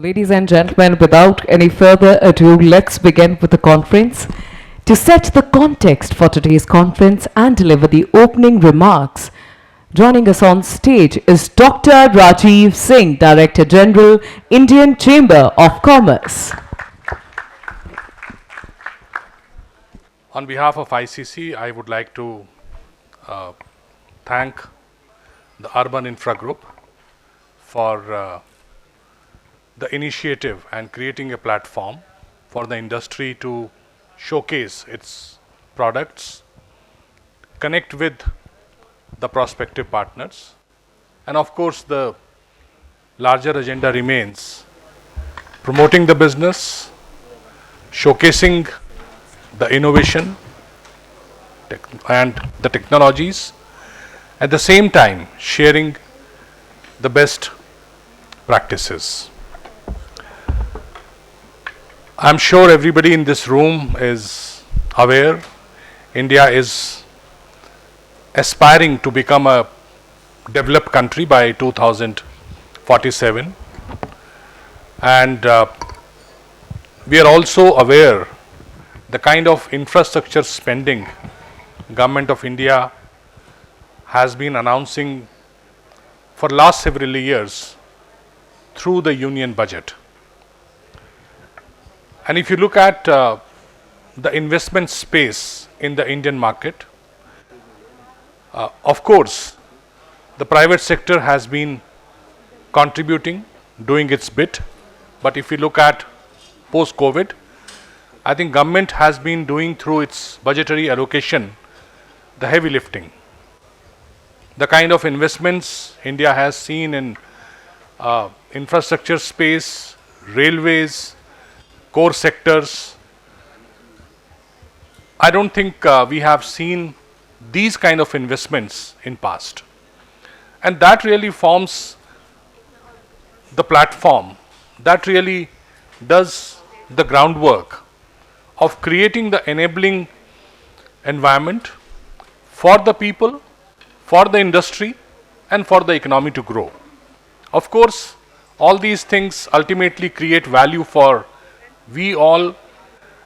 ladies and gentlemen, without any further ado, let's begin with the conference. To set the context for today's conference and deliver the opening remarks, joining us on stage is Dr. Rajeev Singh, Director General, Indian Chamber of Commerce. On behalf of ICC, I would like to thank the Urban Infra Group for the initiative and creating a platform for the industry to showcase its products, connect with the prospective partners, and of course the larger agenda remains promoting the business, showcasing the innovation and the technologies, at the same time sharing the best practices. I'm sure everybody in this room is aware India is aspiring to become a developed country by 2047, and we are also aware the kind of infrastructure spending Government of India has been announcing for last several years through the union budget. And if you look at the investment space in the Indian market, of course, the private sector has been contributing, doing its bit. But if you look at post-COVID, I think government has been doing through its budgetary allocation the heavy lifting. The kind of investments India has seen in infrastructure space, railways, core sectors, I don't think we have seen these kind of investments in past. And that really forms the platform, that really does the groundwork of creating the enabling environment for the people, for the industry, and for the economy to grow. Of course, all these things ultimately create value for we all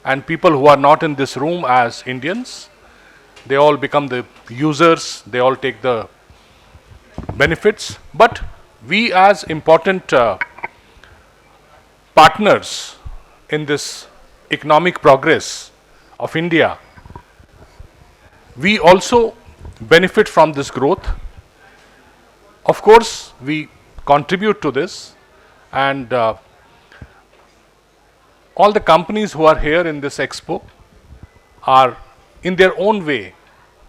and people who are not in this room as Indians. They all become the users, they all take the benefits. But we as important partners in this economic progress of India, we also benefit from this growth. Of course, we contribute to this, and all the companies who are here in this expo are in their own way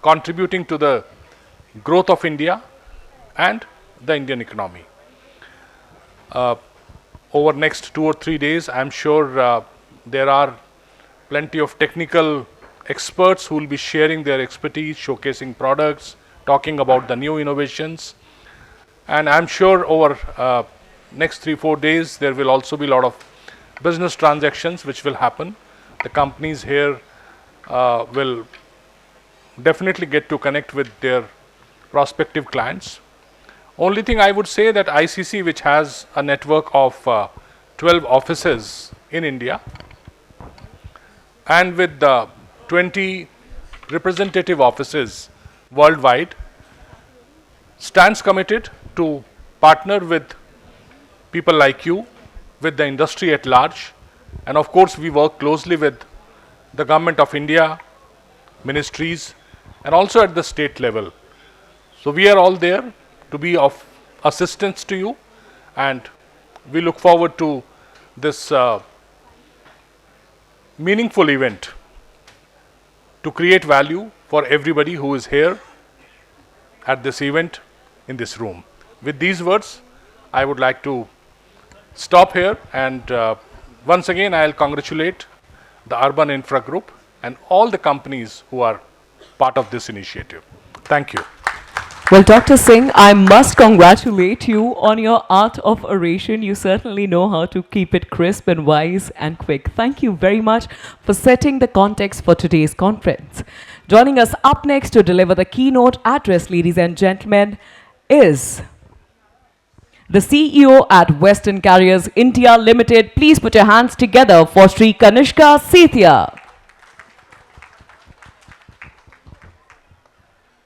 contributing to the growth of India and the Indian economy. Over next 2 or 3 days, I'm sure there are plenty of technical experts who will be sharing their expertise, showcasing products, talking about the new innovations. And I'm sure over next 3-4 days, there will also be a lot of business transactions which will happen. The companies here will definitely get to connect with their prospective clients. Only thing I would say that ICC, which has a network of 12 offices in India, and with the 20 representative offices worldwide, stands committed to partner with people like you, with the industry at large, and of course we work closely with the Government of India, ministries, and also at the state level. So we are all there to be of assistance to you, and we look forward to this meaningful event to create value for everybody who is here at this event in this room. With these words, I would like to stop here, and once again I'll congratulate the Urban Infra Group and all the companies who are part of this initiative. Thank you. Well, Dr. Singh, I must congratulate you on your art of oration. You certainly know how to keep it crisp and wise and quick. Thank you very much for setting the context for today's conference. Joining us up next to deliver the keynote address, ladies and gentlemen, is the CEO at Western Carriers India Limited. Please put your hands together for Shri Kanishka Sethia.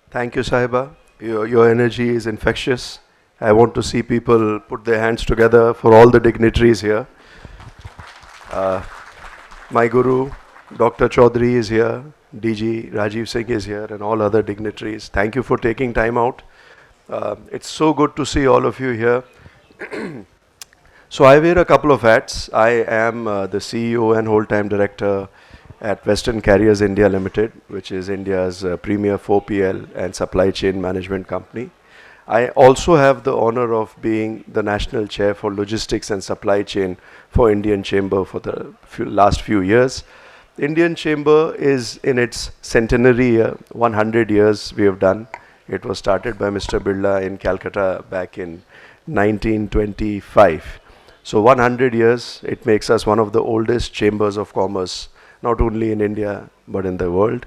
Thank you, Sahiba. Your energy is infectious. I want to see people put their hands together for all the dignitaries here. My guru, Dr. Choudhary is here, DG Rajeev Singh is here, and all other dignitaries. Thank you for taking time out. It's so good to see all of you here. So I wear a couple of hats. I am the CEO and whole-time director at Western Carriers India Limited, which is India's premier 4PL and supply chain management company. I also have the honor of being the national chair for logistics and supply chain for Indian Chamber for the last few years. Indian Chamber is in its centenary year, 100 years we have done. It was started by Mr. Birla in Calcutta back in 1925. So 100 years, it makes us one of the oldest chambers of commerce, not only in India, but in the world.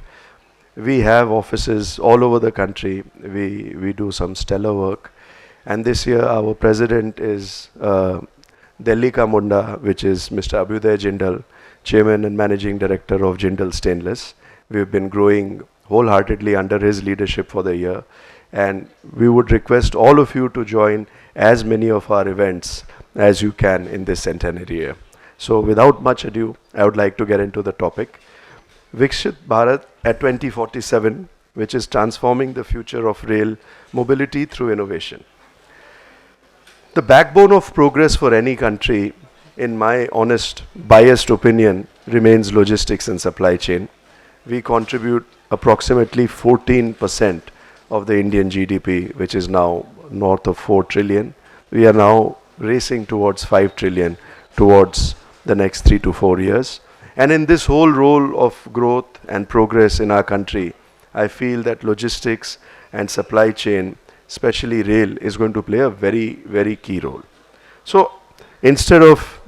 We have offices all over the country. We do some stellar work. And this year, our president is Delhi Ka Munda, which is Mr. Abhyuday Jindal, chairman and managing director of Jindal Stainless. We've been growing wholeheartedly under his leadership for the year. And we would request all of you to join as many of our events as you can in this centenary year. So without much ado, I would like to get into the topic. Viksit Bharat at 2047, which is transforming the future of rail mobility through innovation. The backbone of progress for any country, in my honest, biased opinion, remains logistics and supply chain. We contribute approximately 14% of the Indian GDP, which is now north of 4 trillion. We are now racing towards 5 trillion towards the next 3 to 4 years. And in this whole role of growth and progress in our country, I feel that logistics and supply chain, especially rail, is going to play a very, very key role. So instead of,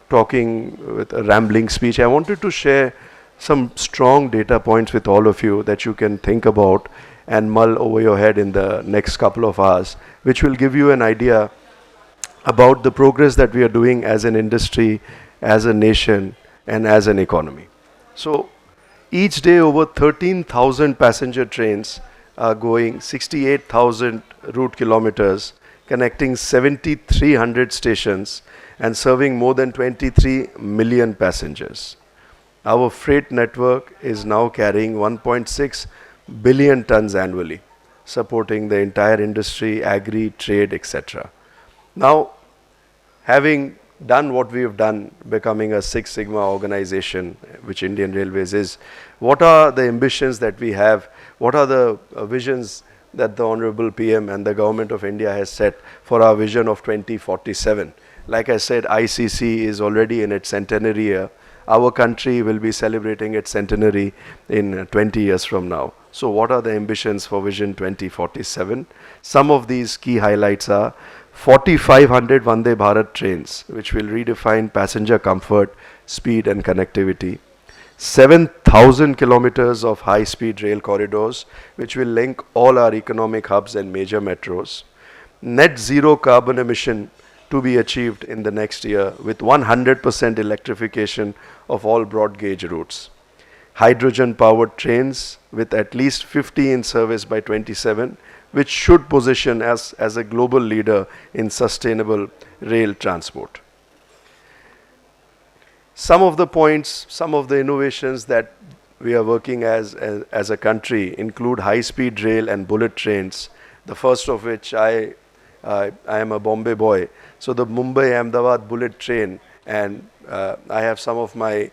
talking with a rambling speech, I wanted to share some strong data points with all of you that you can think about and mull over your head in the next couple of hours, which will give you an idea about the progress that we are doing as an industry, as a nation, and as an economy. So each day over 13,000 passenger trains are going 68,000 route kilometers, connecting 7,300 stations and serving more than 23 million passengers. Our freight network is now carrying 1.6 billion tons annually, supporting the entire industry, agri, trade, etc. Now, having done what we have done, becoming a Six Sigma organization, which Indian Railways is, what are the ambitions that we have? What are the visions that the Honorable PM and the Government of India has set for our vision of 2047? Like I said, ICC is already in its centenary year. Our country will be celebrating its centenary in 20 years from now. So what are the ambitions for Vision 2047? Some of these key highlights are 4,500 Vande Bharat trains, which will redefine passenger comfort, speed and connectivity. 7,000 kilometers of high-speed rail corridors, which will link all our economic hubs and major metros. Net zero carbon emission to be achieved in the next year with 100% electrification of all broad gauge routes. Hydrogen-powered trains with at least 50 in service by 27, which should position us as a global leader in sustainable rail transport. Some of the points, some of the innovations that we are working as a country include high-speed rail and bullet trains, the first of which I am a Bombay boy. So the Mumbai-Ahmedabad bullet train, and I have some of my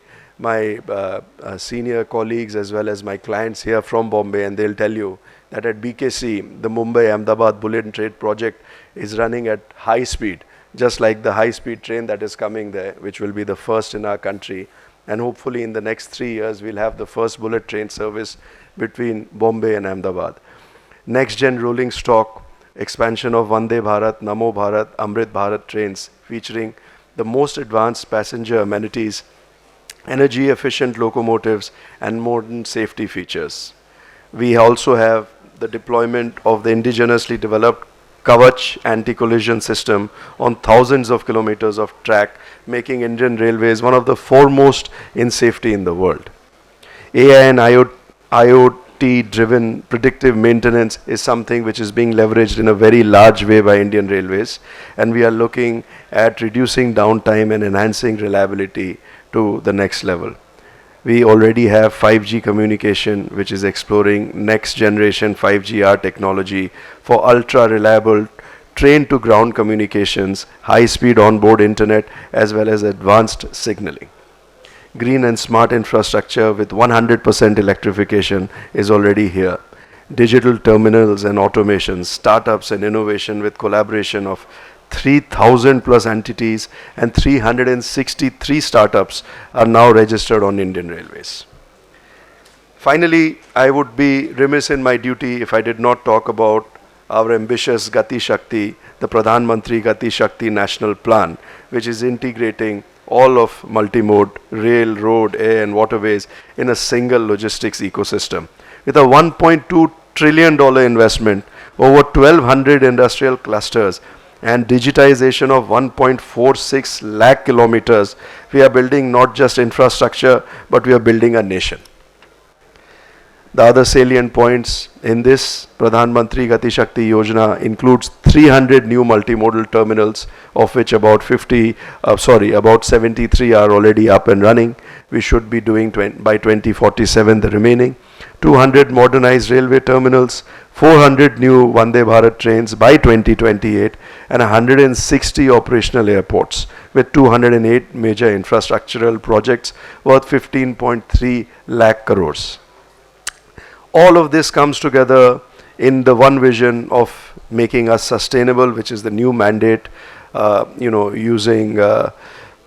senior colleagues as well as my clients here from Bombay, and they'll tell you that at BKC, the Mumbai-Ahmedabad bullet train project is running at high speed, just like the high-speed train that is coming there, which will be the first in our country. And hopefully in the next 3 years, we'll have the first bullet train service between Bombay and Ahmedabad. Next-gen rolling stock, expansion of Vande Bharat, Namo Bharat, Amrit Bharat trains, featuring the most advanced passenger amenities, energy-efficient locomotives, and modern safety features. We also have the deployment of the indigenously developed Kavach anti-collision system on thousands of kilometers of track, making Indian Railways one of the foremost in safety in the world. AI and IoT-driven predictive maintenance is something which is being leveraged in a very large way by Indian Railways, and we are looking at reducing downtime and enhancing reliability to the next level. We already have 5G communication, which is exploring next generation 5GR technology for ultra reliable train to ground communications, high speed onboard internet, as well as advanced signaling. Green and smart infrastructure with 100% electrification is already here. Digital terminals and automation, startups and innovation with collaboration of 3,000 plus entities and 363 startups are now registered on Indian Railways. Finally, I would be remiss in my duty if I did not talk about our ambitious Gati Shakti, the Pradhan Mantri Gati Shakti National Plan, which is integrating all of multimode, rail, road, air and waterways in a single logistics ecosystem. With a $1.2 trillion investment, over 1,200 industrial clusters, and digitization of 1.46 lakh kilometers, we are building not just infrastructure, but we are building a nation. The other salient points in this Pradhan Mantri Gati Shakti Yojana includes 300 new multimodal terminals, of which about 73 are already up and running. We should be doing by 2047 the remaining. 200 modernized railway terminals, 400 new Vande Bharat trains by 2028, and 160 operational airports with 208 major infrastructural projects worth 15.3 lakh crores. All of this comes together in the one vision of making us sustainable, which is the new mandate, using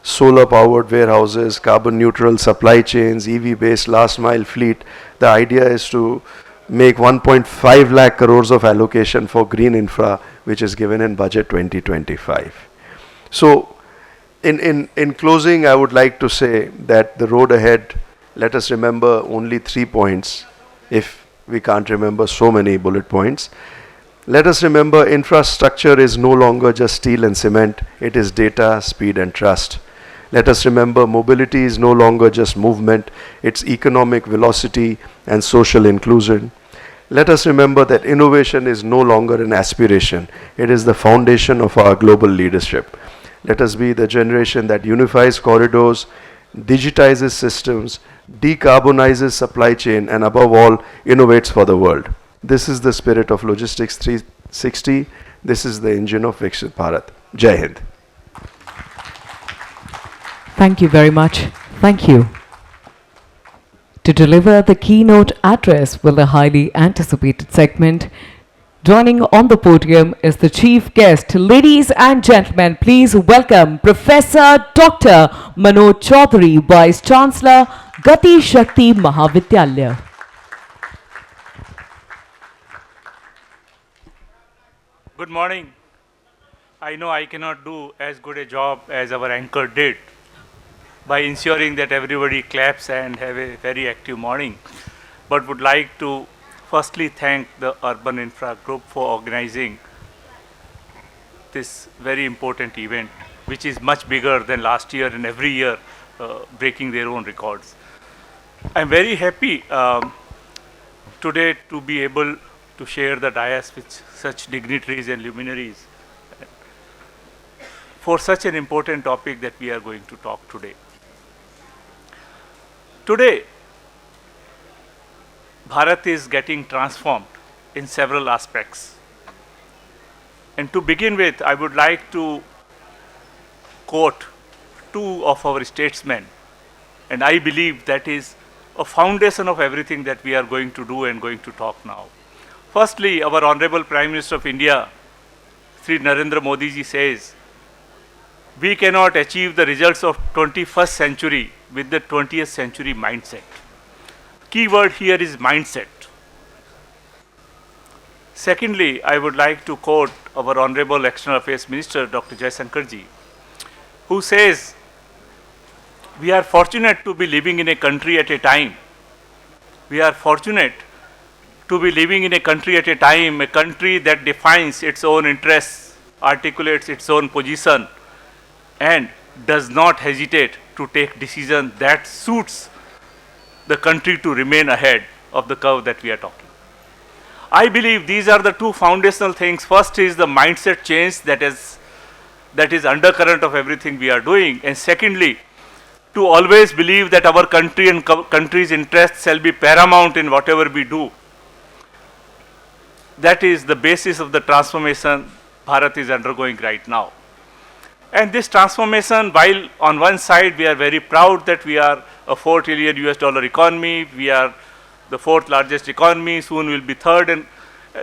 solar powered warehouses, carbon neutral supply chains, EV based last mile fleet. The idea is to make 1.5 lakh crores of allocation for green infra, which is given in budget 2025. So in closing, I would like to say that the road ahead, let us remember only 3 points, if we can't remember so many bullet points. Let us remember infrastructure is no longer just steel and cement, it is data, speed and trust. Let us remember mobility is no longer just movement, it's economic velocity and social inclusion. Let us remember that innovation is no longer an aspiration, it is the foundation of our global leadership. Let us be the generation that unifies corridors, digitizes systems, decarbonizes supply chain, and above all, innovates for the world. This is the spirit of Logistics 360. This is the engine of Viksit Bharat. Jai Hind. Thank you very much. Thank you. To deliver the keynote address will the highly anticipated segment. Joining on the podium is the chief guest. Ladies and gentlemen, please welcome Professor Dr. Manoj Choudhary, Vice Chancellor, Gati Shakti Mahavidyalaya. Good morning. I know I cannot do as good a job as our anchor did by ensuring that everybody claps and have a very active morning, but would like to firstly thank the Urban Infra Group for organizing this very important event, which is much bigger than last year and every year breaking their own records. I'm very happy today to be able to share the dais with such dignitaries and luminaries for such an important topic that we are going to talk today. Today, Bharat is getting transformed in several aspects. And to begin with, I would like to quote two of our statesmen, and I believe that is a foundation of everything that we are going to do and going to talk now. Firstly, our Honorable Prime Minister of India, Shri Narendra Modi ji says, we cannot achieve the results of 21st century with the 20th century mindset. Key word here is mindset. Secondly, I would like to quote our Honorable External Affairs Minister, Dr. Jakson ji, who says, we are fortunate to be living in a country at a time. We are fortunate to be living in a country at a time, a country that defines its own interests, articulates its own position, and does not hesitate to take decisions that suits the country to remain ahead of the curve that we are talking. I believe these are the two foundational things. First is the mindset change that is undercurrent of everything we are doing. And secondly, to always believe that our country and country's interests shall be paramount in whatever we do. That is the basis of the transformation Bharat is undergoing right now. And this transformation, while on one side we are very proud that we are a $4 trillion US economy, we are the fourth largest economy, soon will be third, and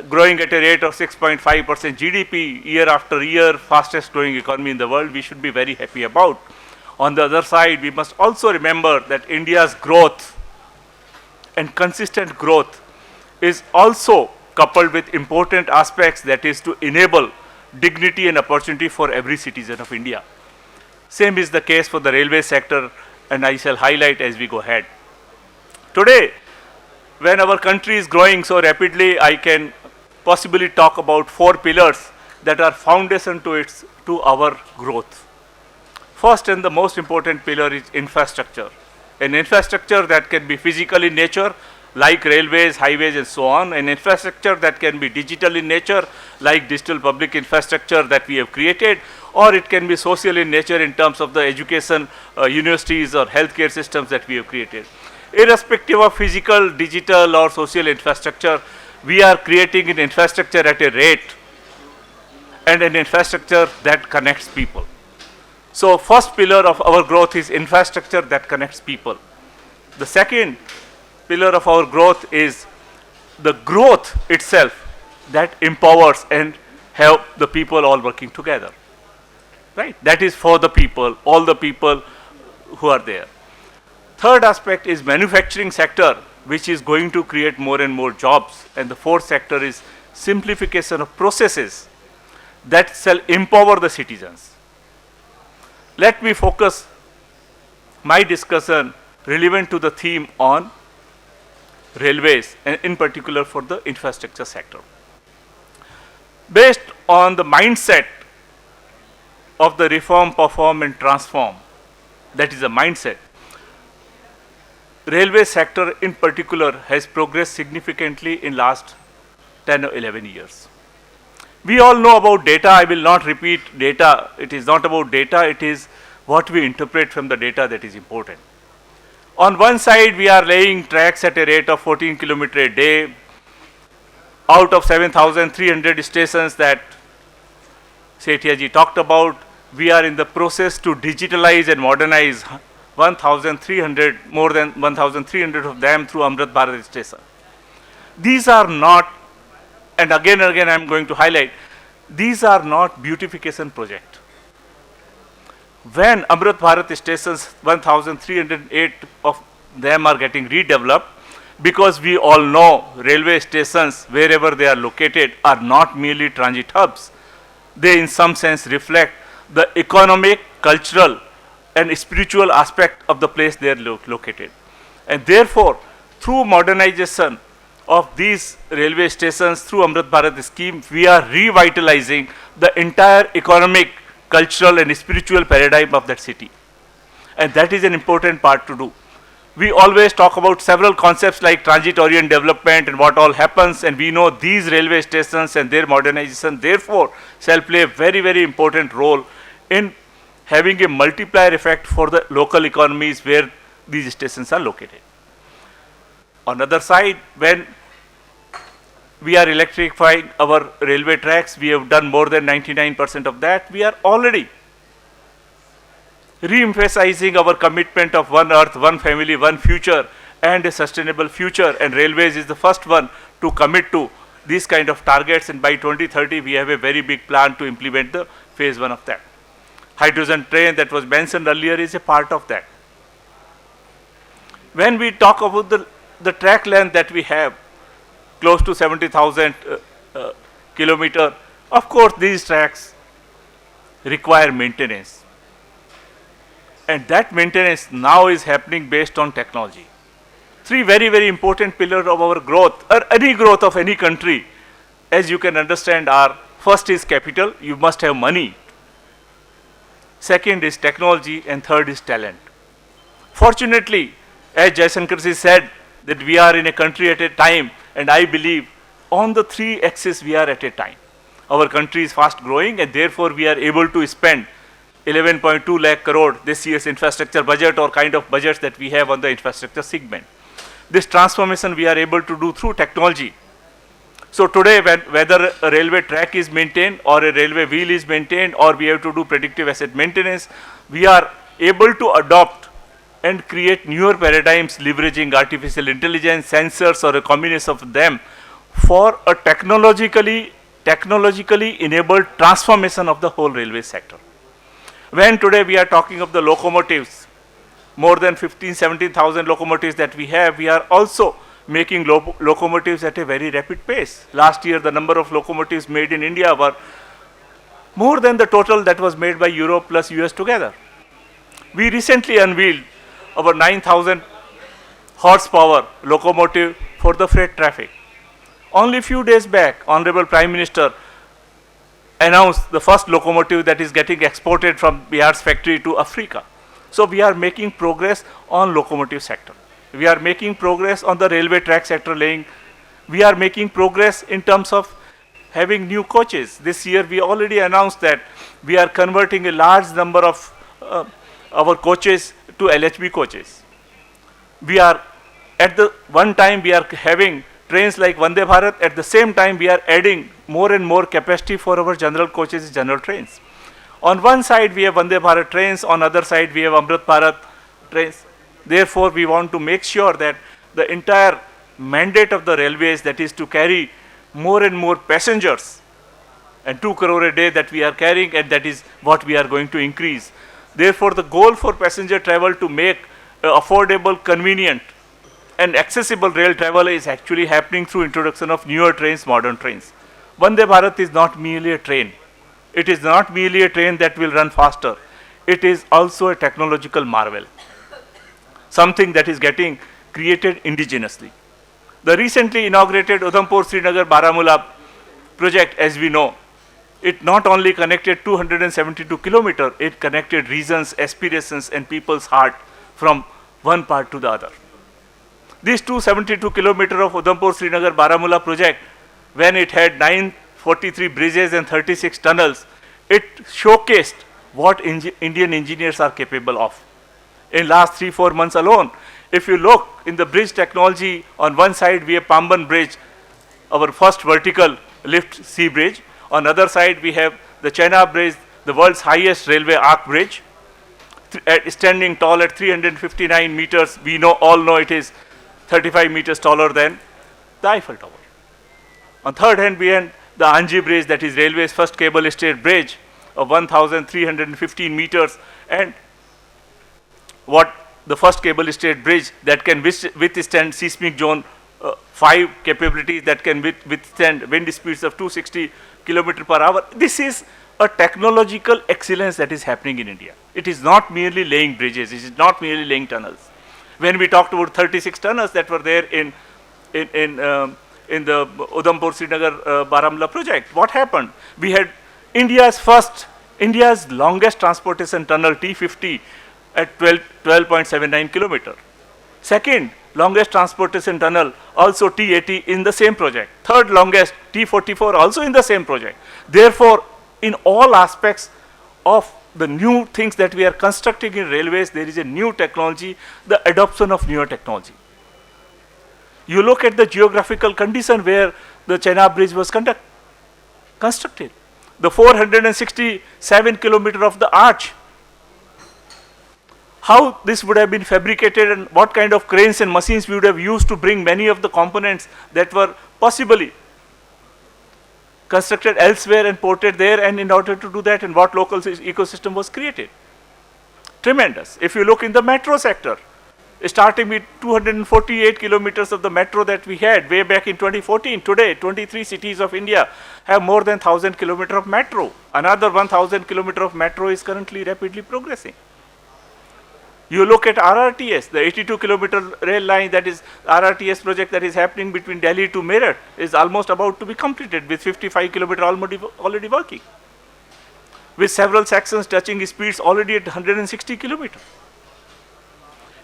growing at a rate of 6.5% GDP year after year, fastest growing economy in the world, we should be very happy about. On the other side, we must also remember that India's growth and consistent growth is also coupled with important aspects, that is to enable dignity and opportunity for every citizen of India. Same is the case for the railway sector, and I shall highlight as we go ahead. Today, when our country is growing so rapidly, I can possibly talk about 4 pillars that are foundation to our growth. First and the most important pillar is infrastructure. An infrastructure that can be physical in nature, like railways, highways, and so on. An infrastructure that can be digital in nature, like digital public infrastructure that we have created, or it can be social in nature in terms of the education, universities or healthcare systems that we have created. Irrespective of physical, digital or social infrastructure, we are creating an infrastructure at a rate and an infrastructure that connects people. So first pillar of our growth is infrastructure that connects people. The second pillar of our growth is the growth itself that empowers and have the people all working together. Right? That is for the people, all the people who are there. Third aspect is manufacturing sector, which is going to create more and more jobs. And the fourth sector is simplification of processes that shall empower the citizens. Let me focus my discussion relevant to the theme on railways, and in particular for the infrastructure sector. Based on the mindset of the reform, perform and transform, that is a mindset, railway sector in particular has progressed significantly in last 10 or 11 years. We all know about data. I will not repeat data. It is not about data. It is what we interpret from the data that is important. On one side, we are laying tracks at a rate of 14 kilometers a day. Out of 7,300 stations that Sethia ji talked about, we are in the process to digitalize and modernize 1,300, more than 1,300 of them through Amrit Bharat station. These are not, and again I am going to highlight, these are not beautification projects. When Amrit Bharat stations, 1,308 of them are getting redeveloped, because we all know railway stations, wherever they are located, are not merely transit hubs. They in some sense reflect the economic, cultural and spiritual aspect of the place they are located. And therefore, through modernization of these railway stations, through Amrit Bharat scheme, we are revitalizing the entire economic, cultural and spiritual paradigm of that city. And that is an important part to do. We always talk about several concepts like transit-oriented development and what all happens, and we know these railway stations and their modernization therefore shall play a very, very important role in having a multiplier effect for the local economies where these stations are located. On the other side, when we are electrifying our railway tracks, we have done more than 99% of that. We are already re-emphasizing our commitment of one earth, one family, one future and a sustainable future, and railways is the first one to commit to these kind of targets, and by 2030 we have a very big plan to implement the phase 1 of that. Hydrogen train that was mentioned earlier is a part of that. When we talk about the track length that we have, close to 70,000 kilometer, of course these tracks require maintenance. And that maintenance now is happening based on technology. Three very, very important pillars of our growth, or any growth of any country, as you can understand, are first is capital, you must have money. Second is technology, and third is talent. Fortunately, as Jaishankar ji said, that we are in a country at a time, and I believe on the three axes we are at a time. Our country is fast growing, and therefore we are able to spend 11.2 lakh crore this year's infrastructure budget, or kind of budgets that we have on the infrastructure segment. This transformation we are able to do through technology. So today, whether a railway track is maintained or a railway wheel is maintained, or we have to do predictive asset maintenance, we are able to adopt and create newer paradigms leveraging artificial intelligence, sensors, or a combination of them for a technologically enabled transformation of the whole railway sector. When today we are talking of the locomotives, more than 17,000 locomotives that we have, we are also making locomotives at a very rapid pace. Last year, the number of locomotives made in India were more than the total that was made by Europe plus US together. We recently unveiled our 9,000 horsepower locomotive for the freight traffic. Only a few days back, Honorable Prime Minister announced the first locomotive that is getting exported from Bihar's factory to Africa. So we are making progress on locomotive sector. We are making progress on the railway track sector laying. We are making progress in terms of having new coaches. This year we already announced that we are converting a large number of our coaches to LHB coaches. We are at the one time we are having trains like Vande Bharat. At the same time we are adding more and more capacity for our general coaches, general trains. On one side we have Vande Bharat trains, on other side we have Amrit Bharat trains. Therefore, we want to make sure that the entire mandate of the railways, that is to carry more and more passengers, and 2 crore a day that we are carrying, and that is what we are going to increase. Therefore, the goal for passenger travel to make affordable, convenient, and accessible rail travel is actually happening through introduction of newer trains, modern trains. Vande Bharat is not merely a train. It is not merely a train that will run faster. It is also a technological marvel, something that is getting created indigenously. The recently inaugurated Udhampur-Srinagar-Baramulla project, as we know, it not only connected 272 kilometers, it connected regions, aspirations, and people's heart from one part to the other. This 272 kilometers of Udhampur-Srinagar-Baramulla project, when it had 943 bridges and 36 tunnels, it showcased what Indian engineers are capable of. In last 3-4 months alone, if you look in the bridge technology, on one side we have Pamban Bridge, our first vertical lift sea bridge. On other side we have the Chenab Bridge, the world's highest railway arc bridge, standing tall at 359 meters. We all know it is 35 meters taller than the Eiffel Tower. On third hand, we have the Anji Bridge, that is railway's first cable stayed bridge of 1,315 meters, and what the first cable stayed bridge that can withstand seismic zone 5 capabilities, that can withstand wind speeds of 260 kilometers per hour. This is a technological excellence that is happening in India. It is not merely laying bridges, it is not merely laying tunnels. When we talked about 36 tunnels that were there in the Udhampur-Srinagar-Baramulla project, what happened? We had India's longest transportation tunnel, T50, at 12.79 kilometers. Second longest transportation tunnel, also T80, in the same project. Third longest, T44, also in the same project. Therefore, in all aspects of the new things that we are constructing in railways, there is a new technology, the adoption of newer technology. You look at the geographical condition where the Chenab Bridge was constructed. The 467 kilometers of the arch, how this would have been fabricated and what kind of cranes and machines we would have used to bring many of the components that were possibly constructed elsewhere and ported there, and in order to do that, and what local ecosystem was created. Tremendous. If you look in the metro sector, starting with 248 kilometers of the metro that we had way back in 2014, today 23 cities of India have more than 1,000 kilometers of metro. Another 1,000 kilometers of metro is currently rapidly progressing. You look at RRTS, the 82-kilometer rail line, that is RRTS project that is happening between Delhi to Meerut, is almost about to be completed with 55-kilometer already working, with several sections touching speeds already at 160 kilometers.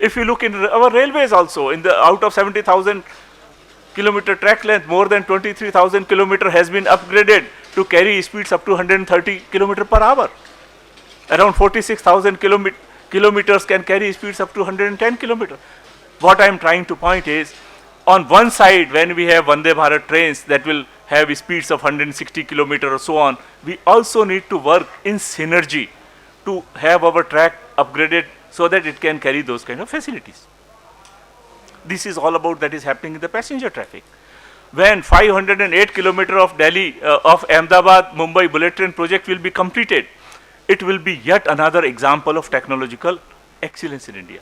If you look in our railways also, out of 70,000 kilometer track length, more than 23,000 kilometer has been upgraded to carry speeds up to 130 kilometer per hour. Around 46,000 kilometers can carry speeds up to 110 kilometers. What I am trying to point is, on one side, when we have Vande Bharat trains that will have speeds of 160 kilometers or so on, we also need to work in synergy to have our track upgraded so that it can carry those kind of facilities. This is all about that is happening in the passenger traffic. When 508 kilometers of of Ahmedabad, Mumbai bullet train project will be completed, it will be yet another example of technological excellence in India.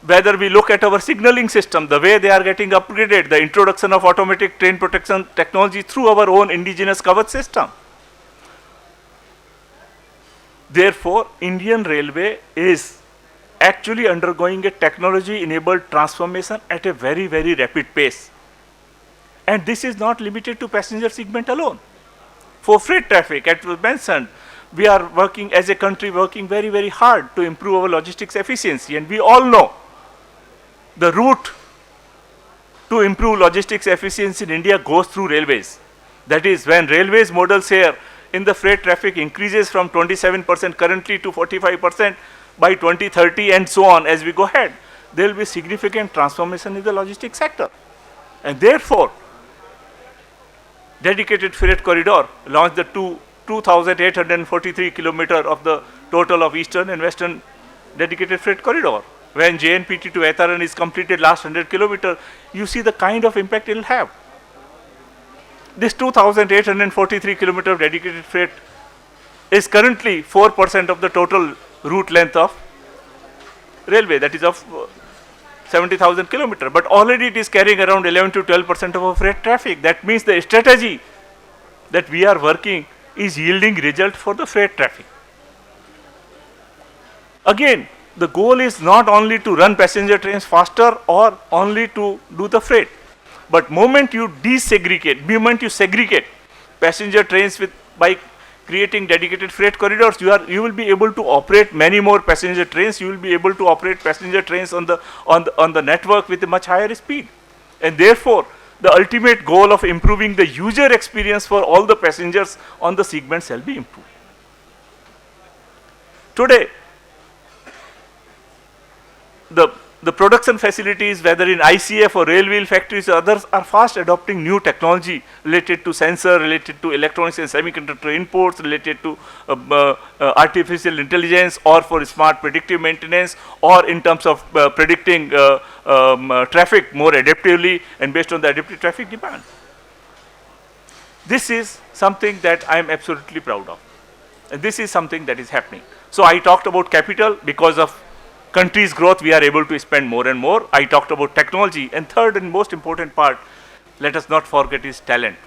Whether we look at our signaling system, the way they are getting upgraded, the introduction of automatic train protection technology through our own indigenous Kavach system. Therefore, Indian Railway is actually undergoing a technology-enabled transformation at a very, very rapid pace. And this is not limited to passenger segment alone. For freight traffic, as was mentioned, we are working as a country, working very, very hard to improve our logistics efficiency. And we all know the route to improve logistics efficiency in India goes through railways. That is, when railways modal share in the freight traffic increases from 27% currently to 45% by 2030 and so on as we go ahead, there will be significant transformation in the logistics sector. And therefore, dedicated freight corridor launched the 2,843 kilometer of the total of eastern and western dedicated freight corridor. When JNPT to Aitharan is completed last 100 kilometer, you see the kind of impact it will have. This 2,843 kilometer of dedicated freight is currently 4% of the total route length of railway, that is of 70,000 kilometer. But already it is carrying around 11 to 12% of our freight traffic. That means the strategy that we are working is yielding result for the freight traffic. Again, the goal is not only to run passenger trains faster or only to do the freight. But moment you segregate passenger trains by creating dedicated freight corridors, you will be able to operate many more passenger trains. You will be able to operate passenger trains on the network with a much higher speed. And therefore, the ultimate goal of improving the user experience for all the passengers on the segment shall be improved. Today, the production facilities, whether in ICF or rail wheel factories or others, are fast adopting new technology related to sensor, related to electronics and semiconductor inputs, related to artificial intelligence, or for smart predictive maintenance, or in terms of predicting traffic more adaptively and based on the adaptive traffic demand. This is something that I am absolutely proud of. And this is something that is happening. So I talked about capital. Because of country's growth, we are able to spend more and more. I talked about technology. And third and most important part, let us not forget, is talent.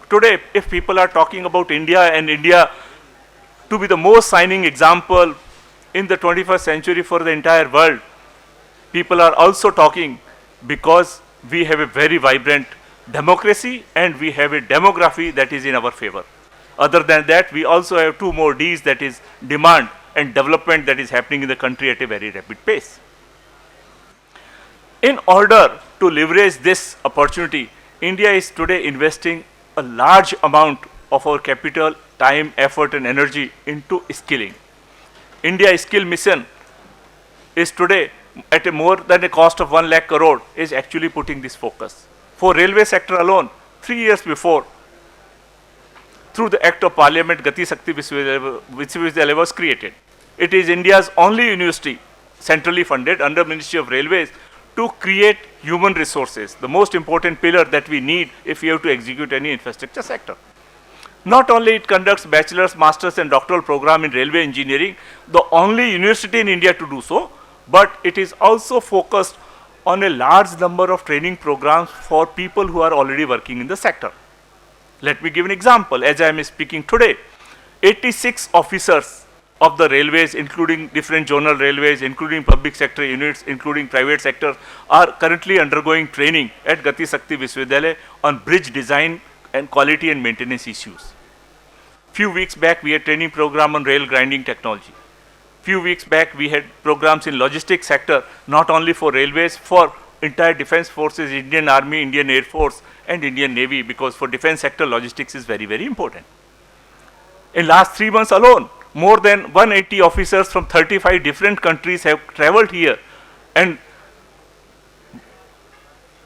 Today, if people are talking about India and India to be the most shining example in the 21st century for the entire world, people are also talking because we have a very vibrant democracy and we have a demography that is in our favor. Other than that, we also have two more Ds, that is demand and development, that is happening in the country at a very rapid pace. In order to leverage this opportunity, India is today investing a large amount of our capital, time, effort and energy into skilling. India Skill Mission is today at a more than a cost of 1 lakh crore is actually putting this focus. For railway sector alone, 3 years before, through the Act of Parliament, Gati, Shakti, Vishwavidyalaya was created. It is India's only university, centrally funded under Ministry of Railways, to create human resources, the most important pillar that we need if we have to execute any infrastructure sector. Not only it conducts bachelor's, master's and doctoral program in railway engineering, the only university in India to do so, but it is also focused on a large number of training programs for people who are already working in the sector. Let me give an example. As I am speaking today, 86 officers of the railways, including different zonal railways, including public sector units, including private sector, are currently undergoing training at Gati Shakti Vishwavidyalaya on bridge design and quality and maintenance issues. Few weeks back, we had training program on rail grinding technology. Few weeks back, we had programs in logistics sector, not only for railways, for entire defense forces, Indian Army, Indian Air Force, and Indian Navy, because for defense sector, logistics is very, very important. In last 3 months alone, more than 180 officers from 35 different countries have traveled here, and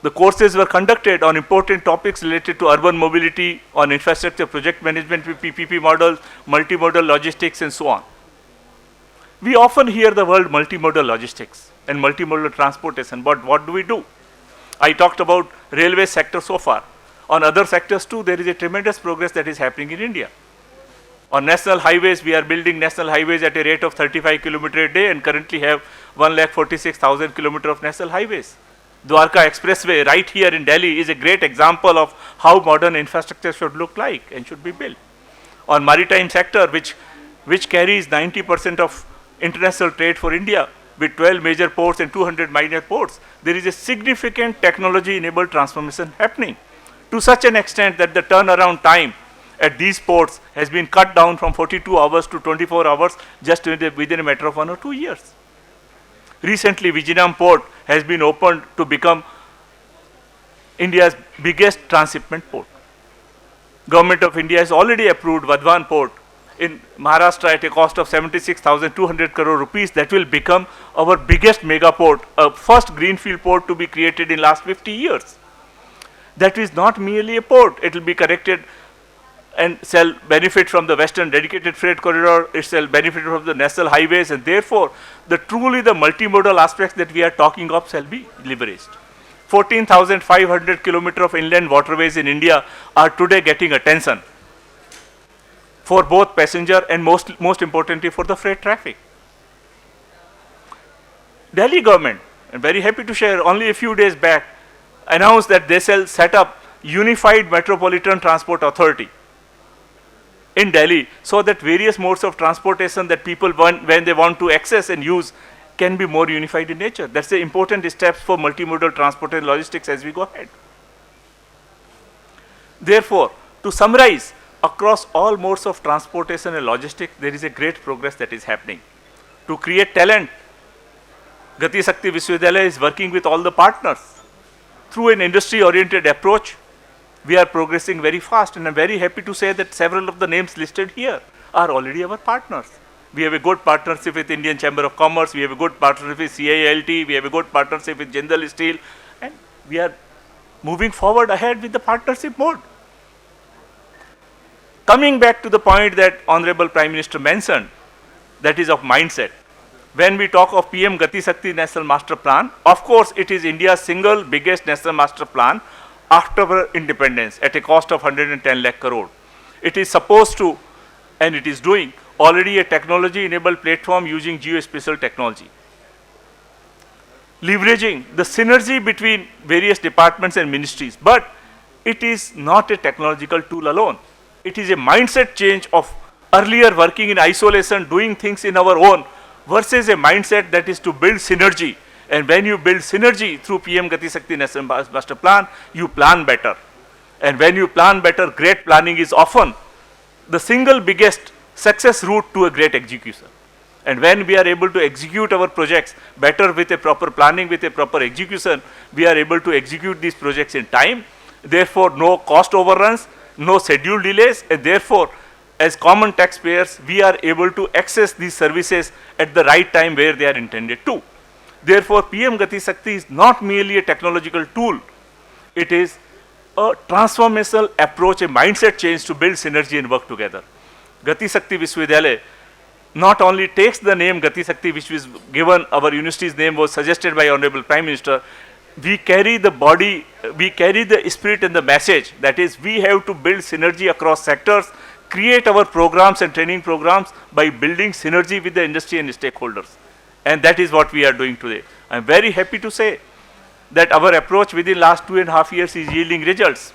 the courses were conducted on important topics related to urban mobility, on infrastructure project management with PPP models, multimodal logistics, and so on. We often hear the word multimodal logistics and multimodal transportation, but what do we do? I talked about railway sector so far. On other sectors too, there is a tremendous progress that is happening in India. On national highways, we are building national highways at a rate of 35 km a day and currently have 1,46,000 km of national highways. Dwarka Expressway right here in Delhi is a great example of how modern infrastructure should look like and should be built. On maritime sector, which carries 90% of international trade for India, with 12 major ports and 200 minor ports, there is a significant technology-enabled transformation happening to such an extent that the turnaround time at these ports has been cut down from 42 hours to 24 hours just within a matter of 1 or 2 years. Recently, Vizhinjam port has been opened to become India's biggest transshipment port. Government of India has already approved Vadhavan port in Maharashtra at a cost of 76,200 crore rupees. That will become our biggest mega port, a first greenfield port to be created in last 50 years. That is not merely a port. It will be connected and shall benefit from the western dedicated freight corridor, it shall benefit from the national highways, and therefore, truly the multimodal aspects that we are talking of shall be leveraged. 14,500 kilometers of inland waterways in India are today getting attention for both passenger and most importantly for the freight traffic. Delhi government, I'm very happy to share, only a few days back, announced that they shall set up Unified Metropolitan Transport Authority in Delhi, so that various modes of transportation that people want, when they want to access and use, can be more unified in nature. That's the important steps for multimodal transport and logistics as we go ahead. Therefore, to summarize, across all modes of transportation and logistics, there is a great progress that is happening. To create talent, Gati Shakti Vishwavidyalaya is working with all the partners. Through an industry-oriented approach, we are progressing very fast, and I'm very happy to say that several of the names listed here are already our partners. We have a good partnership with Indian Chamber of Commerce, we have a good partnership with CILT, we have a good partnership with Jindal Steel, and we are moving forward ahead with the partnership mode. Coming back to the point that Honorable Prime Minister mentioned, that is of mindset. When we talk of PM Gati Shakti National Master Plan, of course it is India's single biggest national master plan after our independence at a cost of 110 lakh crore. It is supposed to, and it is doing, already a technology-enabled platform using geospatial technology. Leveraging the synergy between various departments and ministries, but it is not a technological tool alone. It is a mindset change of earlier working in isolation, doing things in our own, versus a mindset that is to build synergy. And when you build synergy through PM Gati Shakti National Master Plan, you plan better. And when you plan better, great planning is often the single biggest success route to a great execution. And when we are able to execute our projects better with a proper planning, with a proper execution, we are able to execute these projects in time. Therefore, no cost overruns, no schedule delays, and therefore, as common taxpayers, we are able to access these services at the right time where they are intended to. Therefore, PM Gati Shakti is not merely a technological tool, it is a transformational approach, a mindset change to build synergy and work together. Gati Shakti Vishwavidyalaya not only takes the name Gati Shakti, which was given, our university's name was suggested by Honorable Prime Minister, we carry the body, we carry the spirit and the message, that is, we have to build synergy across sectors, create our programs and training programs by building synergy with the industry and stakeholders. And that is what we are doing today. I'm very happy to say that our approach within last 2.5 years is yielding results.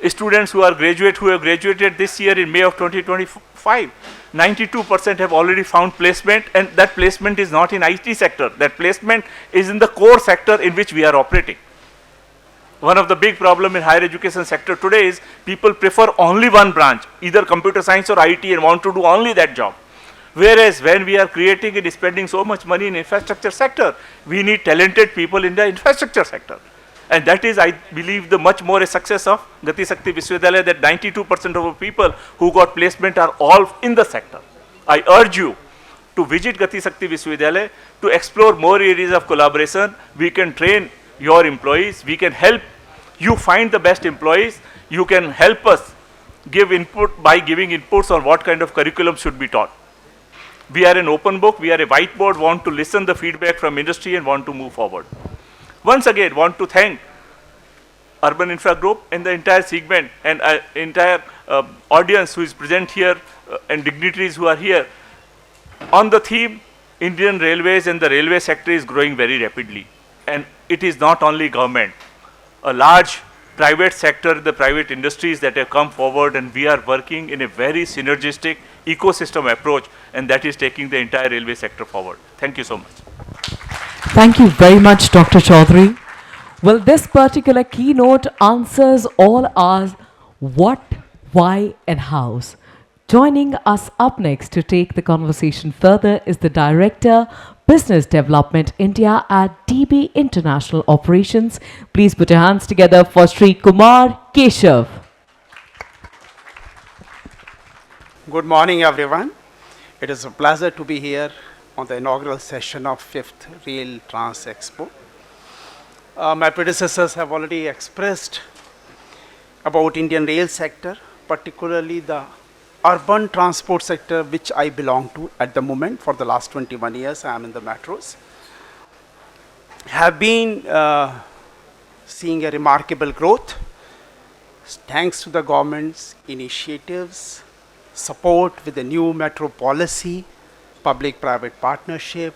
students who have graduated this year in May of 2025, 92% have already found placement, and that placement is not in IT sector. That placement is in the core sector in which we are operating. One of the big problem in higher education sector today is people prefer only one branch, either computer science or IT, and want to do only that job. Whereas when we are creating and spending so much money in infrastructure sector, we need talented people in the infrastructure sector. And that is, I believe, the much more a success of Gati Shakti Vishwavidyalaya, that 92% of our people who got placement are all in the sector. I urge you to visit Gati Shakti Vishwavidyalaya to explore more areas of collaboration. We can train your employees, we can help you find the best employees, you can help us give input by giving inputs on what kind of curriculum should be taught. We are an open book, we are a whiteboard, want to listen the feedback from industry and want to move forward. Once again, want to thank Urban Infra Group and the entire segment and entire audience who is present here and dignitaries who are here. On the theme, Indian Railways and the railway sector is growing very rapidly. And it is not only government, a large private sector, the private industries that have come forward, and we are working in a very synergistic ecosystem approach, and that is taking the entire railway sector forward. Thank you so much. Thank you very much, Dr. Choudhary. Well, this particular keynote answers all our what, why, and hows. Joining us up next to take the conversation further is the Director, Business Development India at DB International Operations. Please put your hands together for Shri Kumar Keshav. Good morning, everyone. It is a pleasure to be here on the inaugural session of 5th RailTrans Expo. My predecessors have already expressed about Indian rail sector, particularly the urban transport sector, which I belong to at the moment. For the last 21 years, I am in the metros. Have been seeing a remarkable growth thanks to the government's initiatives, support with the new metro policy, public-private partnership,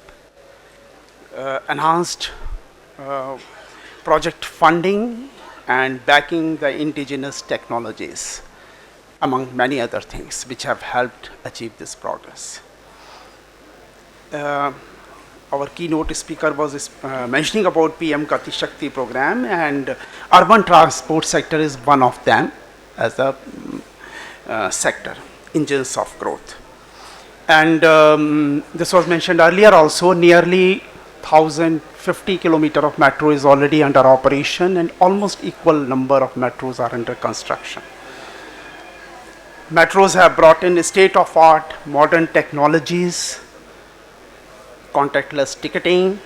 enhanced project funding, and backing the indigenous technologies, among many other things, which have helped achieve this progress. Our keynote speaker was mentioning about PM Gati Shakti program, and urban transport sector is one of them as a sector, engines of growth. And this was mentioned earlier also, nearly 1,050 kilometers of metro is already under operation, and almost equal number of metros are under construction. Metros have brought in state-of-art modern technologies, contactless ticketing,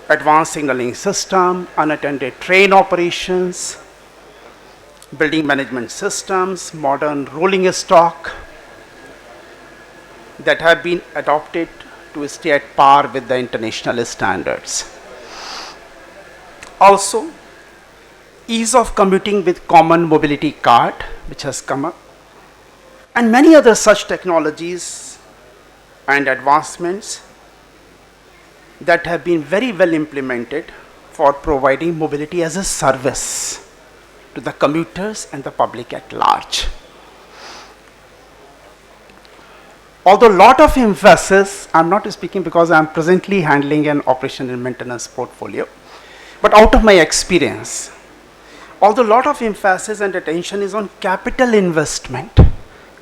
advanced signaling system, unattended train operations, building management systems, modern rolling stock that have been adopted to stay at par with the international standards. Also, ease of commuting with common mobility card, which has come up, and many other such technologies and advancements that have been very well implemented for providing mobility as a service to the commuters and the public at large. Although a lot of emphasis, I'm not speaking because I'm presently handling an operation and maintenance portfolio, but out of my experience, although a lot of emphasis and attention is on capital investment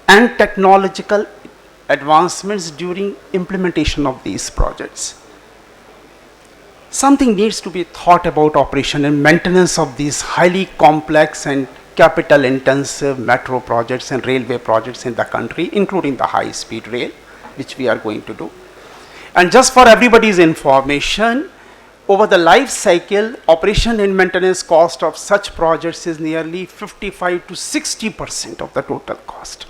and technological advancements during implementation of these projects, something needs to be thought about operation and maintenance of these highly complex and capital intensive metro projects and railway projects in the country, including the high speed rail, which we are going to do. And just for everybody's information, over the life cycle, operation and maintenance cost of such projects is nearly 55 to 60% of the total cost.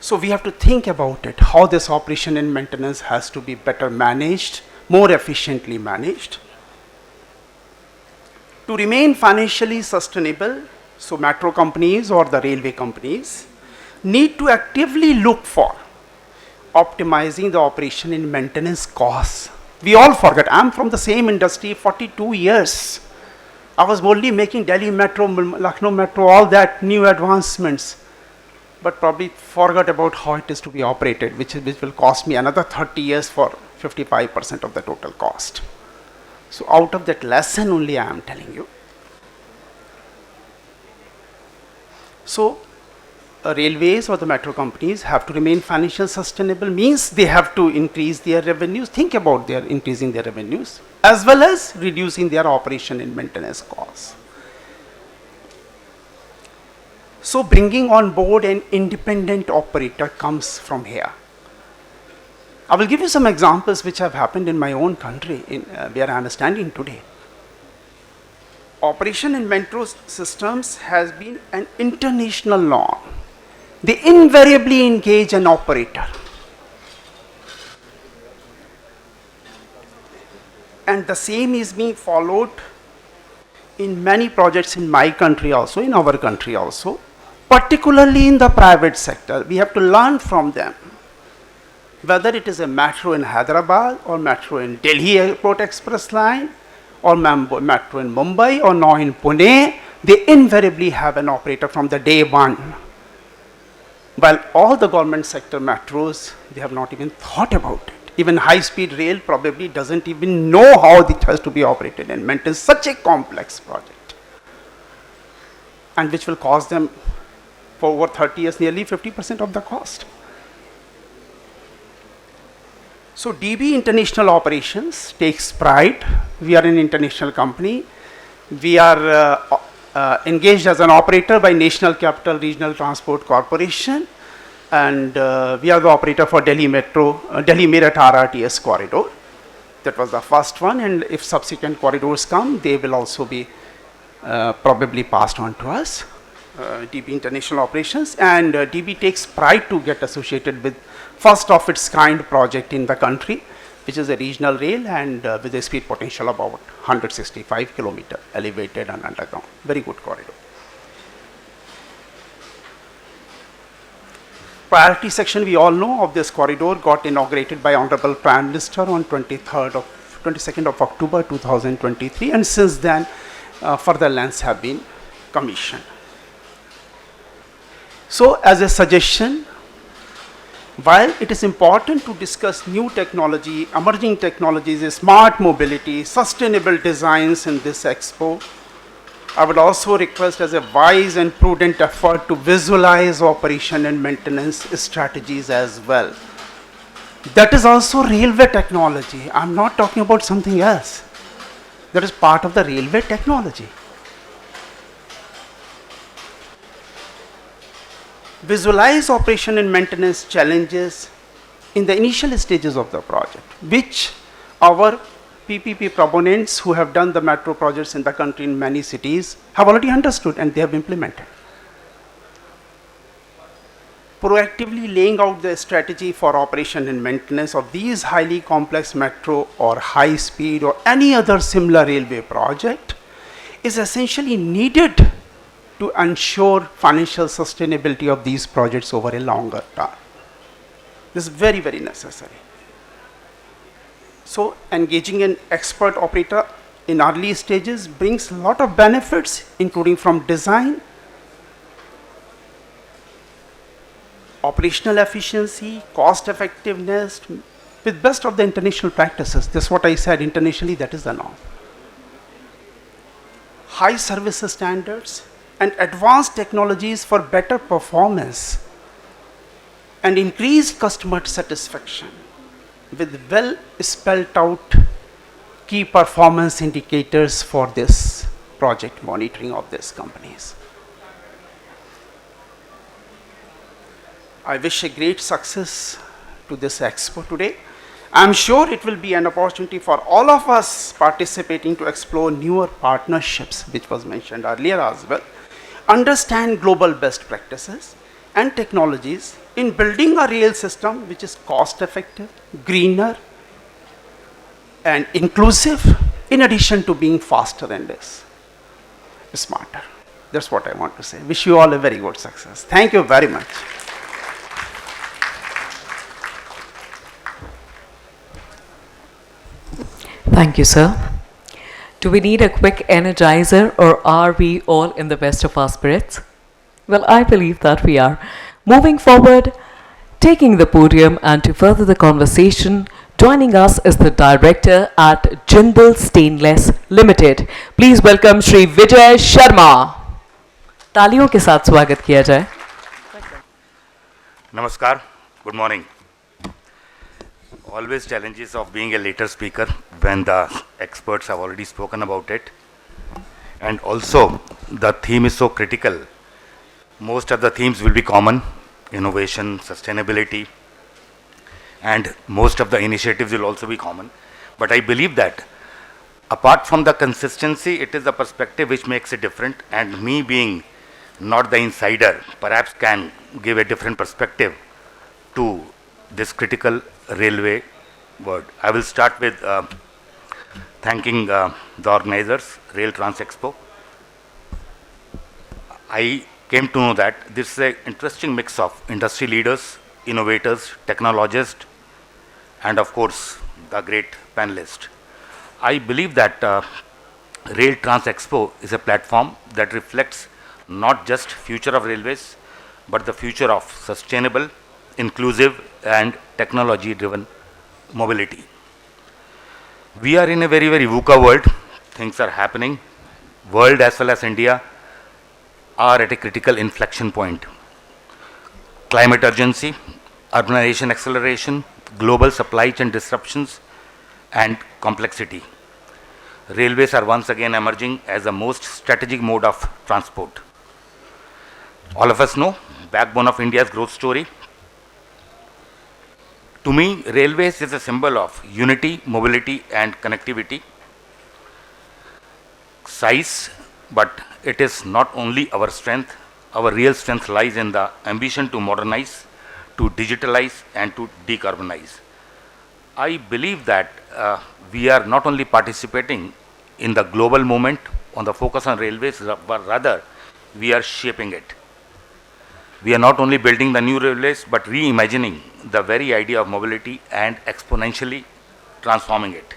So we have to think about it, how this operation and maintenance has to be better managed, more efficiently managed. To remain financially sustainable, so metro companies or the railway companies need to actively look for optimizing the operation and maintenance costs. We all forget, I'm from the same industry 42 years. I was boldly making Delhi Metro, Lucknow Metro, all that new advancements, but probably forgot about how it is to be operated, which will cost me another 30 years for 55% of the total cost. So out of that lesson only I am telling you. So railways or the metro companies have to remain financially sustainable, means they have to increase their revenues, think about their increasing their revenues, as well as reducing their operation and maintenance costs. So bringing on board an independent operator comes from here. I will give you some examples which have happened in my own country, where I am standing today. Operation in metro systems has been an international norm. They invariably engage an operator. And the same is being followed in many projects in my country also, in our country also, particularly in the private sector. We have to learn from them. Whether it is a metro in Hyderabad or metro in Delhi Airport Express line or metro in Mumbai or now in Pune, they invariably have an operator from the day one. While all the government sector metros, they have not even thought about it. Even high-speed rail probably doesn't even know how it has to be operated and maintained. Such a complex project, and which will cost them for over 30 years nearly 50% of the cost. So DB International Operations takes pride. We are an international company. We are engaged as an operator by National Capital Regional Transport Corporation, and we are the operator for Delhi Metro, Delhi Meerut RRTS corridor. That was the first one, and if subsequent corridors come, they will also be probably passed on to us. DB International Operations, and DB takes pride to get associated with first of its kind project in the country, which is a regional rail and with a speed potential about 165 kilometer, elevated and underground. Very good corridor. Priority section, we all know of this corridor, got inaugurated by Honorable Prime Minister on 22nd of October 2023, and since then further lengths have been commissioned. So as a suggestion, while it is important to discuss new technology, emerging technologies, smart mobility, sustainable designs in this expo, I would also request as a wise and prudent effort to visualize operation and maintenance strategies as well. That is also railway technology. I'm not talking about something else. That is part of the railway technology. Visualize operation and maintenance challenges in the initial stages of the project, which our PPP proponents who have done the metro projects in the country in many cities have already understood and they have implemented. Proactively laying out the strategy for operation and maintenance of these highly complex metro or high speed or any other similar railway project is essentially needed to ensure financial sustainability of these projects over a longer term. This is very, very necessary. So engaging an expert operator in early stages brings a lot of benefits, including from design, operational efficiency, cost effectiveness, with best of the international practices. This is what I said, internationally that is the norm. High service standards and advanced technologies for better performance and increased customer satisfaction with well spelled out key performance indicators for this project monitoring of these companies. I wish a great success to this expo today. I'm sure it will be an opportunity for all of us participating to explore newer partnerships, which was mentioned earlier as well, understand global best practices and technologies in building a rail system which is cost effective, greener and inclusive, in addition to being faster and smarter. That's what I want to say. Wish you all a very good success. Thank you very much. Thank you, sir. Do we need a quick energizer or are we all in the best of our spirits? Well, I believe that we are. Moving forward, taking the podium and to further the conversation, joining us is the director at Jindal Stainless Limited. Please welcome Shri Vijay Sharma. तालियों के साथ स्वागत किया जाए. Namaskar, good morning. Always challenges of being a later speaker when the experts have already spoken about it. And also, the theme is so critical. Most of the themes will be common: innovation, sustainability, and most of the initiatives will also be common. But I believe that apart from the consistency, it is the perspective which makes it different, and me being not the insider, perhaps can give a different perspective to this critical railway word. I will start with thanking the organizers, RailTrans Expo. I came to know that this is an interesting mix of industry leaders, innovators, technologists, and of course, the great panelists. I believe that RailTrans Expo is a platform that reflects not just future of railways, but the future of sustainable, inclusive, and technology-driven mobility. We are in a very, very VUCA world. Things are happening. World as well as India are at a critical inflection point. Climate urgency, urbanization acceleration, global supply chain disruptions, and complexity. Railways are once again emerging as the most strategic mode of transport. All of us know, backbone of India's growth story. To me, railways is a symbol of unity, mobility, and connectivity. Size, but it is not only our strength. Our real strength lies in the ambition to modernize, to digitalize, and to decarbonize. I believe that we are not only participating in the global movement on the focus on railways, but rather we are shaping it. We are not only building the new railways, but reimagining the very idea of mobility and exponentially transforming it.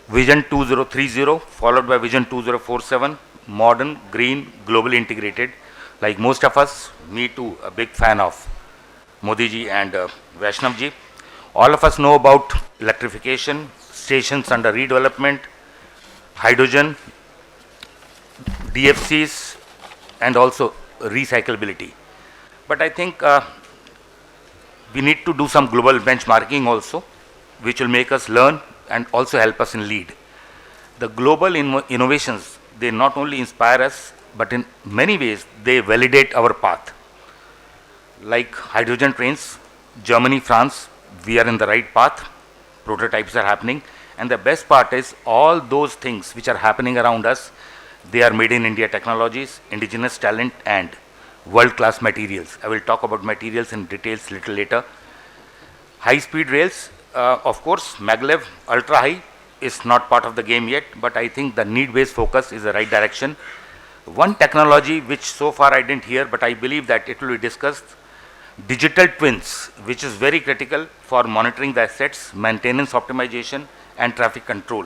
Vision 2030 followed by Vision 2047, modern, green, globally integrated. Like most of us, me too, a big fan of Modi ji and Vaishnav ji. All of us know about electrification, stations under redevelopment, hydrogen, DFCs, and also recyclability. But I think we need to do some global benchmarking also, which will make us learn and also help us in lead. The global innovations, they not only inspire us, but in many ways, they validate our path. Like hydrogen trains, Germany, France, we are in the right path. Prototypes are happening. And the best part is all those things which are happening around us, they are made in India technologies, indigenous talent, and world-class materials. I will talk about materials in details little later. High-speed rails, of course, maglev, ultra-high is not part of the game yet, but I think the need-based focus is the right direction. One technology which so far I didn't hear, but I believe that it will be discussed, digital twins, which is very critical for monitoring the assets, maintenance optimization, and traffic control.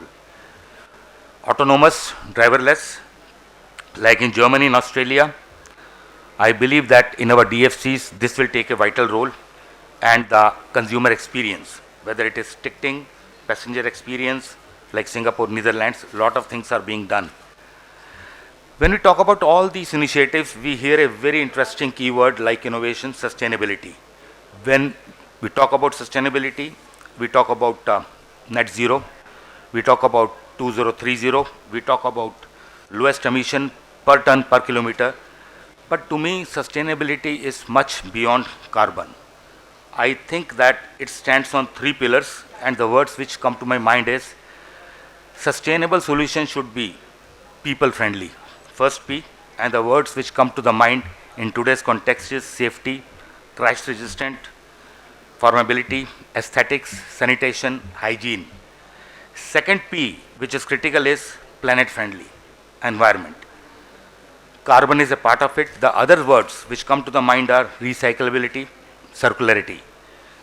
Autonomous, driverless, like in Germany and Australia, I believe that in our DFCs, this will take a vital role, and the consumer experience, whether it is ticketing, passenger experience, like Singapore, Netherlands, a lot of things are being done. When we talk about all these initiatives, we hear a very interesting keyword like innovation, sustainability. When we talk about sustainability, we talk about net zero, we talk about 2030, we talk about lowest emission per ton per kilometer. But to me, sustainability is much beyond carbon. I think that it stands on three pillars, and the words which come to my mind is sustainable solutions should be people friendly. First P, and the words which come to the mind in today's context is safety, crash resistant, formability, aesthetics, sanitation, hygiene. Second P, which is critical, is planet friendly, environment. Carbon is a part of it. The other words which come to the mind are recyclability, circularity.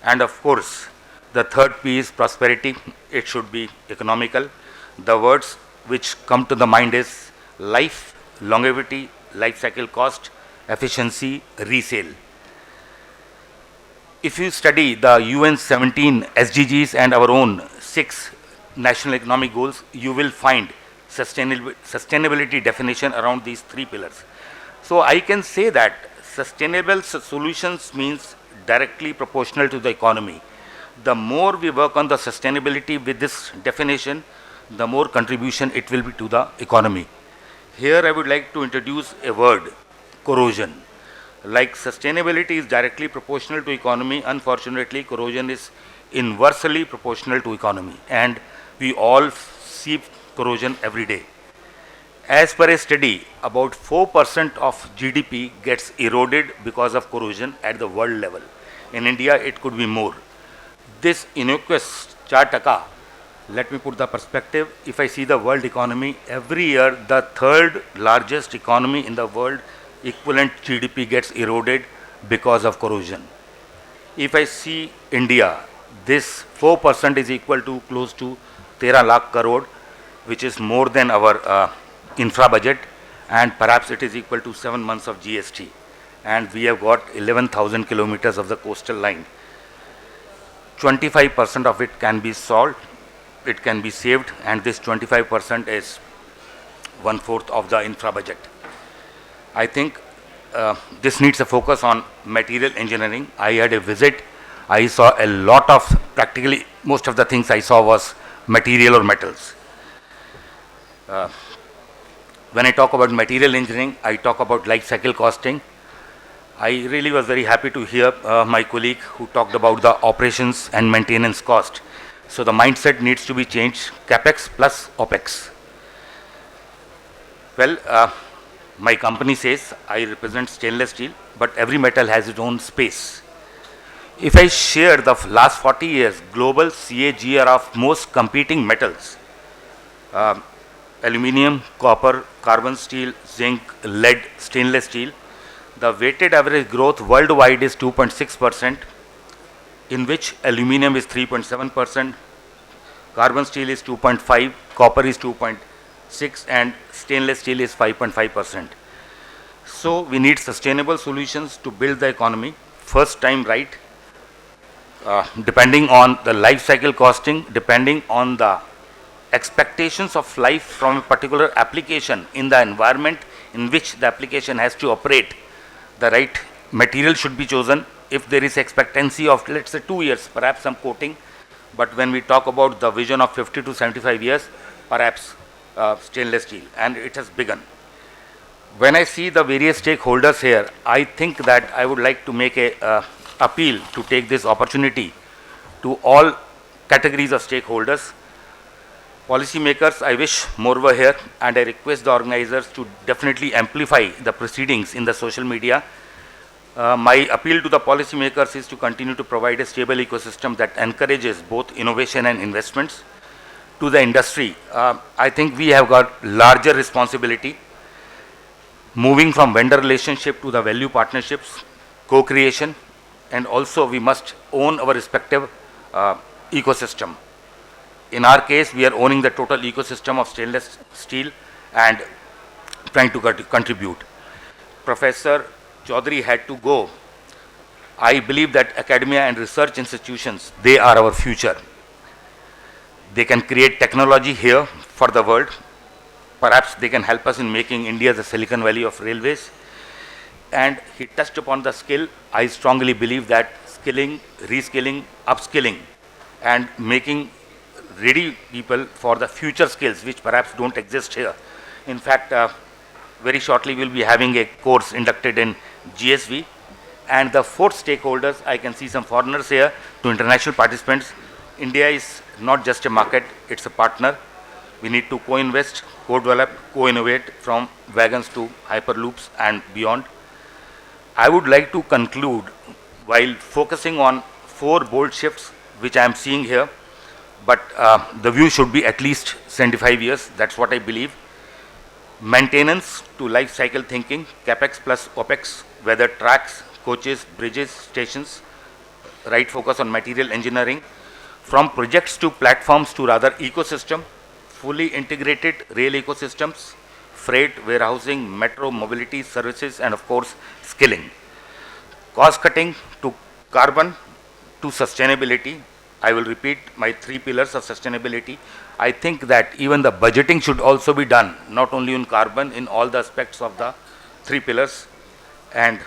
And of course, the third P is prosperity. It should be economical. The words which come to the mind is life, longevity, life cycle cost, efficiency, resale. If you study the UN 17 SDGs and our own 6 national economic goals, you will find sustainability definition around these 3 pillars. So I can say that sustainable solutions means directly proportional to the economy. The more we work on the sustainability with this definition, the more contribution it will be to the economy. Here I would like to introduce a word, corrosion. Like sustainability is directly proportional to economy, unfortunately corrosion is inversely proportional to economy, and we all see corrosion every day. As per a study, about 4% of GDP gets eroded because of corrosion at the world level. In India, it could be more. This innocuous 4%, let me put the perspective. If I see the world economy, every year the third largest economy in the world, equivalent GDP gets eroded because of corrosion. If I see India, this 4% is equal to close to 13 lakh crore, which is more than our infra budget, and perhaps it is equal to 7 months of GST. And we have got 11,000 kilometers of the coastal line. 25% of it can be solved, it can be saved, and this 25% is 1/4 of the infra budget. I think this needs a focus on material engineering. I had a visit, I saw a lot of, practically most of the things I saw was material or metals. When I talk about material engineering, I talk about life cycle costing. I really was very happy to hear my colleague who talked about the operations and maintenance cost. So the mindset needs to be changed, capex plus opex. Well, my company says I represent stainless steel, but every metal has its own space. If I share the last 40 years global CAGR of most competing metals, aluminium, copper, carbon steel, zinc, lead, stainless steel, the weighted average growth worldwide is 2.6%, in which aluminium is 3.7%, carbon steel is 2.5%, copper is 2.6%, and stainless steel is 5.5%. So we need sustainable solutions to build the economy, first time right, depending on the life cycle costing, depending on the expectations of life from a particular application in the environment in which the application has to operate. The right material should be chosen. If there is expectancy of, let's say, 2 years, perhaps some coating, but when we talk about the vision of 50 to 75 years, perhaps stainless steel, and it has begun. When I see the various stakeholders here, I think that I would like to make a appeal to take this opportunity to all categories of stakeholders. Policymakers, I wish more were here, and I request the organizers to definitely amplify the proceedings in the social media. My appeal to the policymakers is to continue to provide a stable ecosystem that encourages both innovation and investments. To the industry, I think we have got larger responsibility, moving from vendor relationship to the value partnerships, co-creation, and also we must own our respective ecosystem. In our case, we are owning the total ecosystem of stainless steel and trying to contribute. Professor Choudhary had to go. I believe that academia and research institutions, they are our future. They can create technology here for the world. Perhaps they can help us in making India the Silicon Valley of railways. And he touched upon the skill. I strongly believe that skilling, reskilling, upskilling, and making ready people for the future skills which perhaps don't exist here. In fact, very shortly we'll be having a course inducted in GSV. And the fourth stakeholders, I can see some foreigners here, to international participants. India is not just a market, it's a partner. We need to co-invest, co-develop, co-innovate from wagons to hyperloops and beyond. I would like to conclude while focusing on 4 bold shifts which I am seeing here, but the view should be at least 75 years, that's what I believe. Maintenance to life cycle thinking, capex plus opex, whether tracks, coaches, bridges, stations, right focus on material engineering, from projects to platforms to rather ecosystem, fully integrated rail ecosystems, freight, warehousing, metro mobility services, and of course, skilling. Cost cutting to carbon to sustainability. I will repeat my 3 pillars of sustainability. I think that even the budgeting should also be done, not only on carbon, in all the aspects of the 3 pillars. And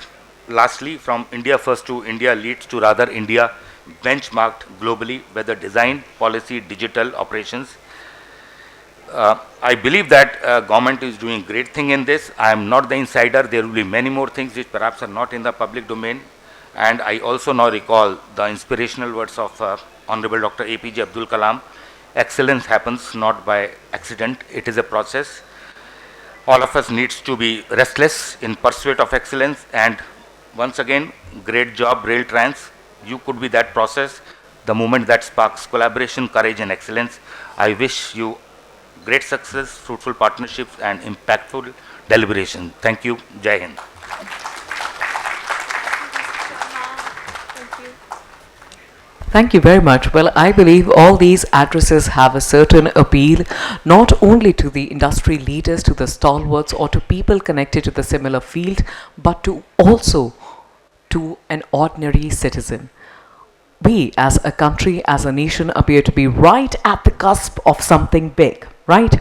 lastly, from India first to India leads to rather India benchmarked globally, whether design, policy, digital, operations. I believe that government is doing great thing in this. I am not the insider. There will be many more things which perhaps are not in the public domain. And I also now recall the inspirational words of Honorable Dr. APJ Abdul Kalam. Excellence happens not by accident. It is a process. All of us needs to be restless in pursuit of excellence. And once again, great job, RailTrans. You could be that process, the movement that sparks collaboration, courage, and excellence. I wish you great success, fruitful partnerships, and impactful deliberation. Thank you. Jai Hind. Thank you very much. Well, I believe all these addresses have a certain appeal, not only to the industry leaders, to the stalwarts, or to people connected to the similar field, but to also to an ordinary citizen. We as a country, as a nation, appear to be right at the cusp of something big, right?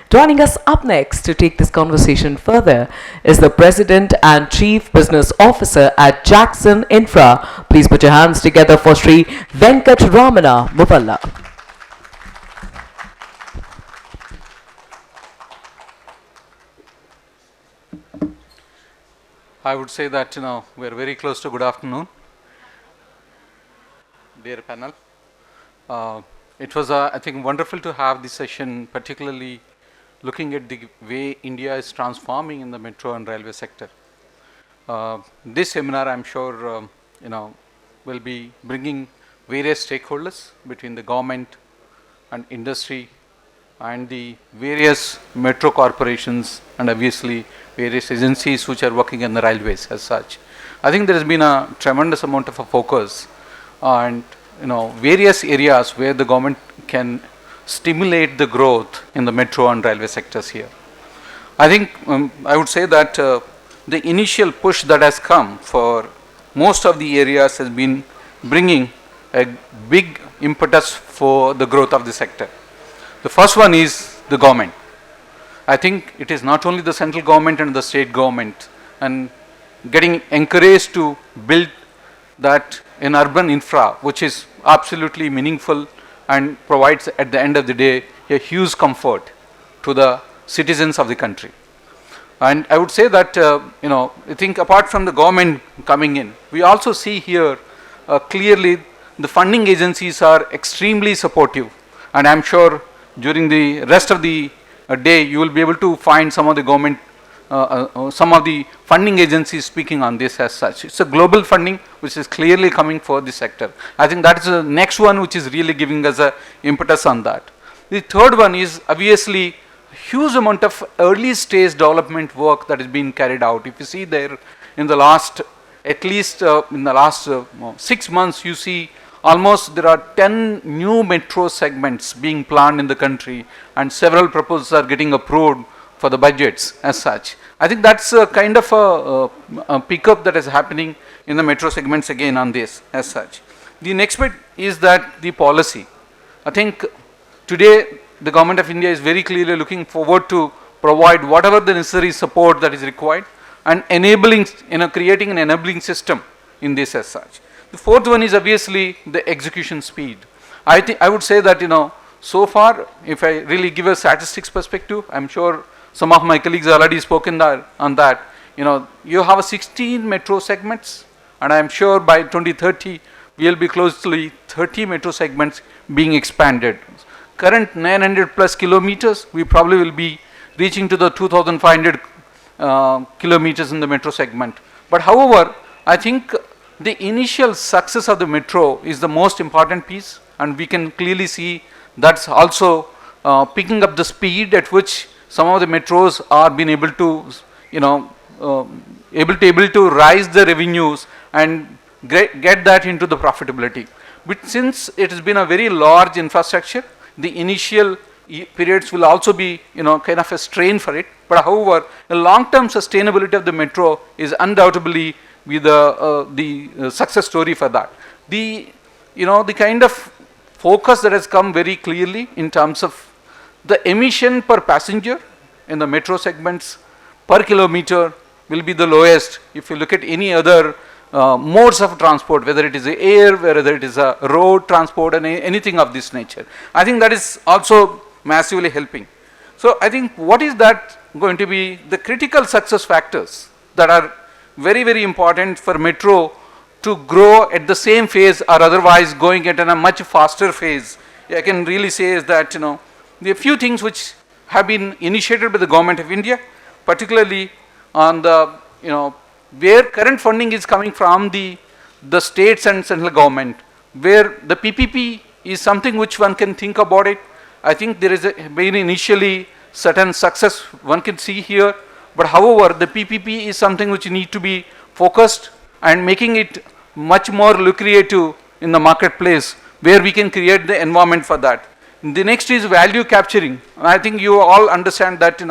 Joining us up next to take this conversation further is the President and Chief Business Officer at Jakson Infra. Please put your hands together for Shri Venkatramana Muvalla. I would say that, we are very close to good afternoon, dear panel. It was, I think, wonderful to have this session, particularly looking at the way India is transforming in the metro and railway sector. This seminar, I'm sure, will be bringing various stakeholders between the government and industry and the various metro corporations and obviously various agencies which are working in the railways as such. I think there has been a tremendous amount of a focus on various areas where the government can stimulate the growth in the metro and railway sectors here. I think I would say that the initial push that has come for most of the areas has been bringing a big impetus for the growth of the sector. The first one is the government. I think it is not only the central government and the state government and getting encouraged to build that in urban infra, which is absolutely meaningful and provides at the end of the day a huge comfort to the citizens of the country. And I would say that, I think apart from the government coming in, we also see here clearly the funding agencies are extremely supportive. And I'm sure during the rest of the day, you will be able to find some of the government, some of the funding agencies speaking on this as such. It's a global funding which is clearly coming for the sector. I think that is the next one which is really giving us a impetus on that. The third one is obviously huge amount of early stage development work that is being carried out. If you see there in the last, at least in the last 6 months, you see almost there are 10 new metro segments being planned in the country and several proposals are getting approved for the budgets as such. I think that's a kind of a pickup that is happening in the metro segments again on this as such. The next bit is that the policy. I think today the government of India is very clearly looking forward to provide whatever the necessary support that is required and enabling, creating an enabling system in this as such. The fourth one is obviously the execution speed. I would say that, so far, if I really give a statistics perspective, I'm sure some of my colleagues already spoken on that. You have 16 metro segments, and I'm sure by 2030, we will be close to 30 metro segments being expanded. Current 900 plus kilometers, we probably will be reaching to the 2,500 kilometers in the metro segment. But however, I think the initial success of the metro is the most important piece, and we can clearly see that's also picking up the speed at which some of the metros are being able to, able to rise the revenues and get that into the profitability. But since it has been a very large infrastructure, the initial periods will also be, kind of a strain for it. But however, the long-term sustainability of the metro is undoubtedly be the success story for that. The kind of focus that has come very clearly in terms of the emission per passenger in the metro segments per kilometer will be the lowest if you look at any other modes of transport, whether it is air, whether it is a road transport and anything of this nature. I think that is also massively helping. So I think what is that going to be the critical success factors that are very, very important for metro to grow at the same phase or otherwise going at a much faster phase. I can really say is that, there are a few things which have been initiated by the government of India, particularly on the, where current funding is coming from the states and central government, where the PPP is something which one can think about it. I think there is been initially certain success one can see here, but however, the PPP is something which need to be focused and making it much more lucrative in the marketplace where we can create the environment for that. The next is value capturing. I think you all understand that,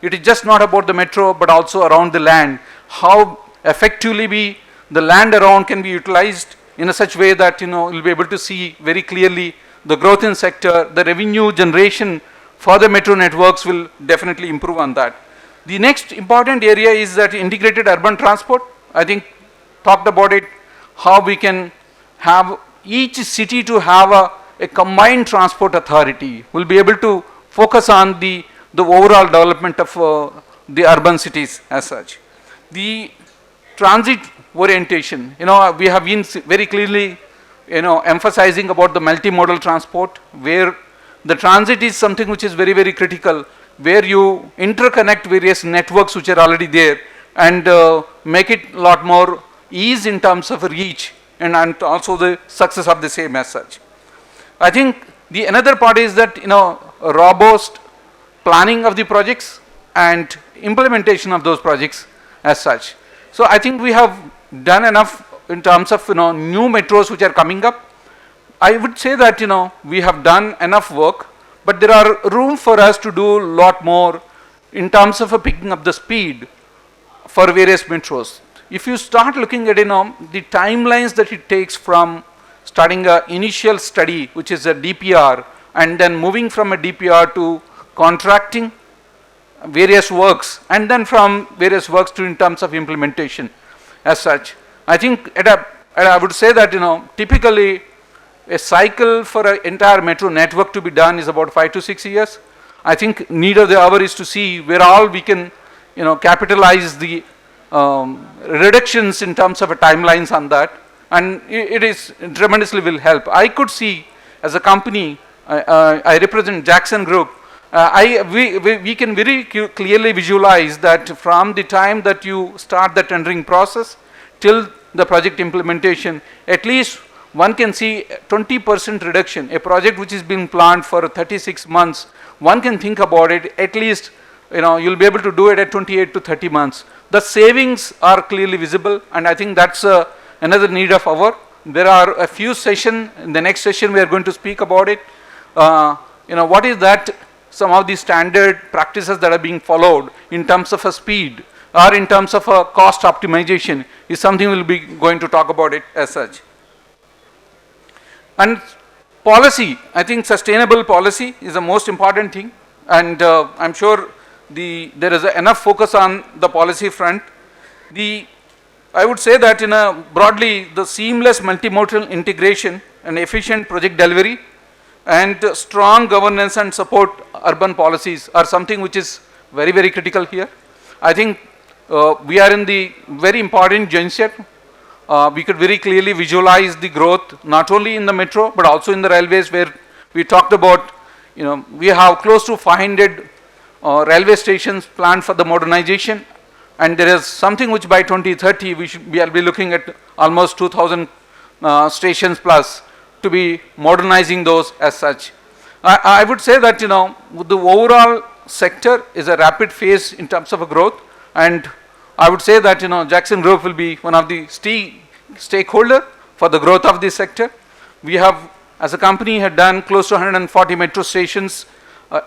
it is just not about the metro but also around the land. How effectively the land around can be utilized in a such way that, you'll be able to see very clearly the growth in sector, the revenue generation for the metro networks will definitely improve on that. The next important area is that integrated urban transport. I think talked about it, how we can have each city to have a combined transport authority. We'll be able to focus on the overall development of the urban cities as such. The transit orientation, we have been very clearly, emphasizing about the multimodal transport, where the transit is something which is very, very critical, where you interconnect various networks which are already there and make it a lot more ease in terms of reach and also the success of the same as such. I think the another part is that, robust planning of the projects and implementation of those projects as such. So I think we have done enough in terms of, new metros which are coming up. I would say that, we have done enough work, but there are room for us to do a lot more in terms of picking up the speed for various metros. If you start looking at, the timelines that it takes from starting an initial study, which is a DPR, and then moving from a DPR to contracting various works, and then from various works to in terms of implementation as such. I think I would say that, typically a cycle for an entire metro network to be done is about 5 to 6 years. I think need of the hour is to see where all we can, capitalize the reductions in terms of timelines on that, and it is tremendously will help. I could see as a company, I represent Jakson Group. We can very clearly visualize that from the time that you start the tendering process till the project implementation, at least one can see 20% reduction. A project which is being planned for 36 months, one can think about it, at least, you'll be able to do it at 28 to 30 months. The savings are clearly visible, and I think that's another need of our. There are a few sessions, in the next session we are going to speak about it. What is that, some of the standard practices that are being followed in terms of a speed or in terms of a cost optimization is something we'll be going to talk about it as such. And policy, I think sustainable policy is the most important thing, and I'm sure there is enough focus on the policy front. I would say that broadly the seamless multimodal integration and efficient project delivery and strong governance and support urban policies are something which is very, very critical here. I think we are in the very important juncture. We could very clearly visualize the growth not only in the metro but also in the railways, where we talked about, we have close to 500 railway stations planned for the modernization, and there is something which by 2030 we'll be looking at almost 2000 stations plus to be modernizing those as such. I would say that, the overall sector is a rapid phase in terms of a growth, and I would say that, Jakson Group will be one of the stakeholder for the growth of this sector. We have, as a company, had done close to 140 metro stations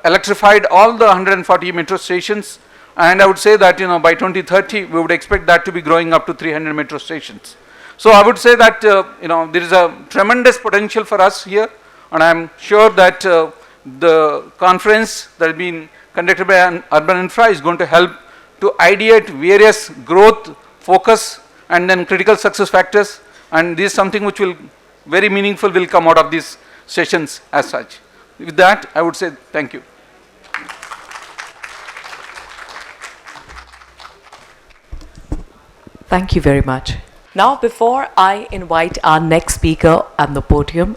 electrified all the 140 metro stations, and I would say that by 2030 we would expect that to be growing up to 300 metro stations. So I would say that there is a tremendous potential for us here, and I am sure that the conference that has been conducted by Urban Infra is going to help to ideate various growth, focus, and then critical success factors, and this is something which will very meaningful will come out of these sessions as such. With that, I would say thank you. Thank you very much. Now, before I invite our next speaker at the podium,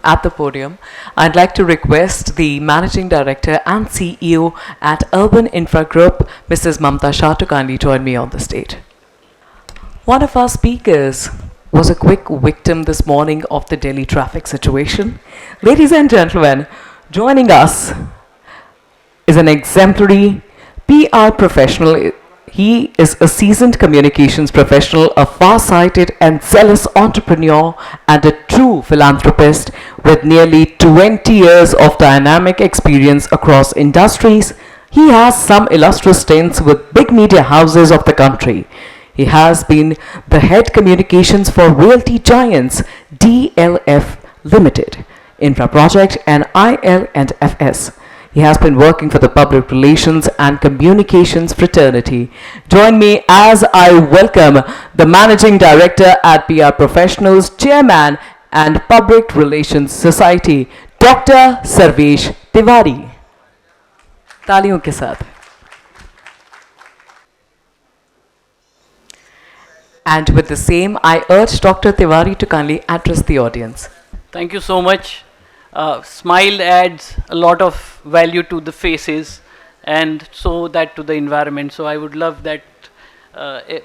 I'd like to request the Managing Director and CEO at Urban Infra Group, Mrs. Mamta Shah, to kindly join me on the stage. One of our speakers was a quick victim this morning of the Delhi traffic situation. Ladies and gentlemen, joining us is an exemplary PR professional. He is a seasoned communications professional, a far-sighted and zealous entrepreneur, and a true philanthropist with nearly 20 years of dynamic experience across industries. He has some illustrious stints with big media houses of the country. He has been the head communications for realty giants DLF Limited, Infra Project, and IL&FS. He has been working for the public relations and communications fraternity. Join me as I welcome the Managing Director at PR Professionals, Chairman and Public Relations Society, Dr. Sarvesh Tiwari. तालियों के साथ. And with the same, I urge Dr. Tiwari to kindly address the audience. Thank you so much. Smile adds a lot of value to the faces and so that to the environment. So I would love that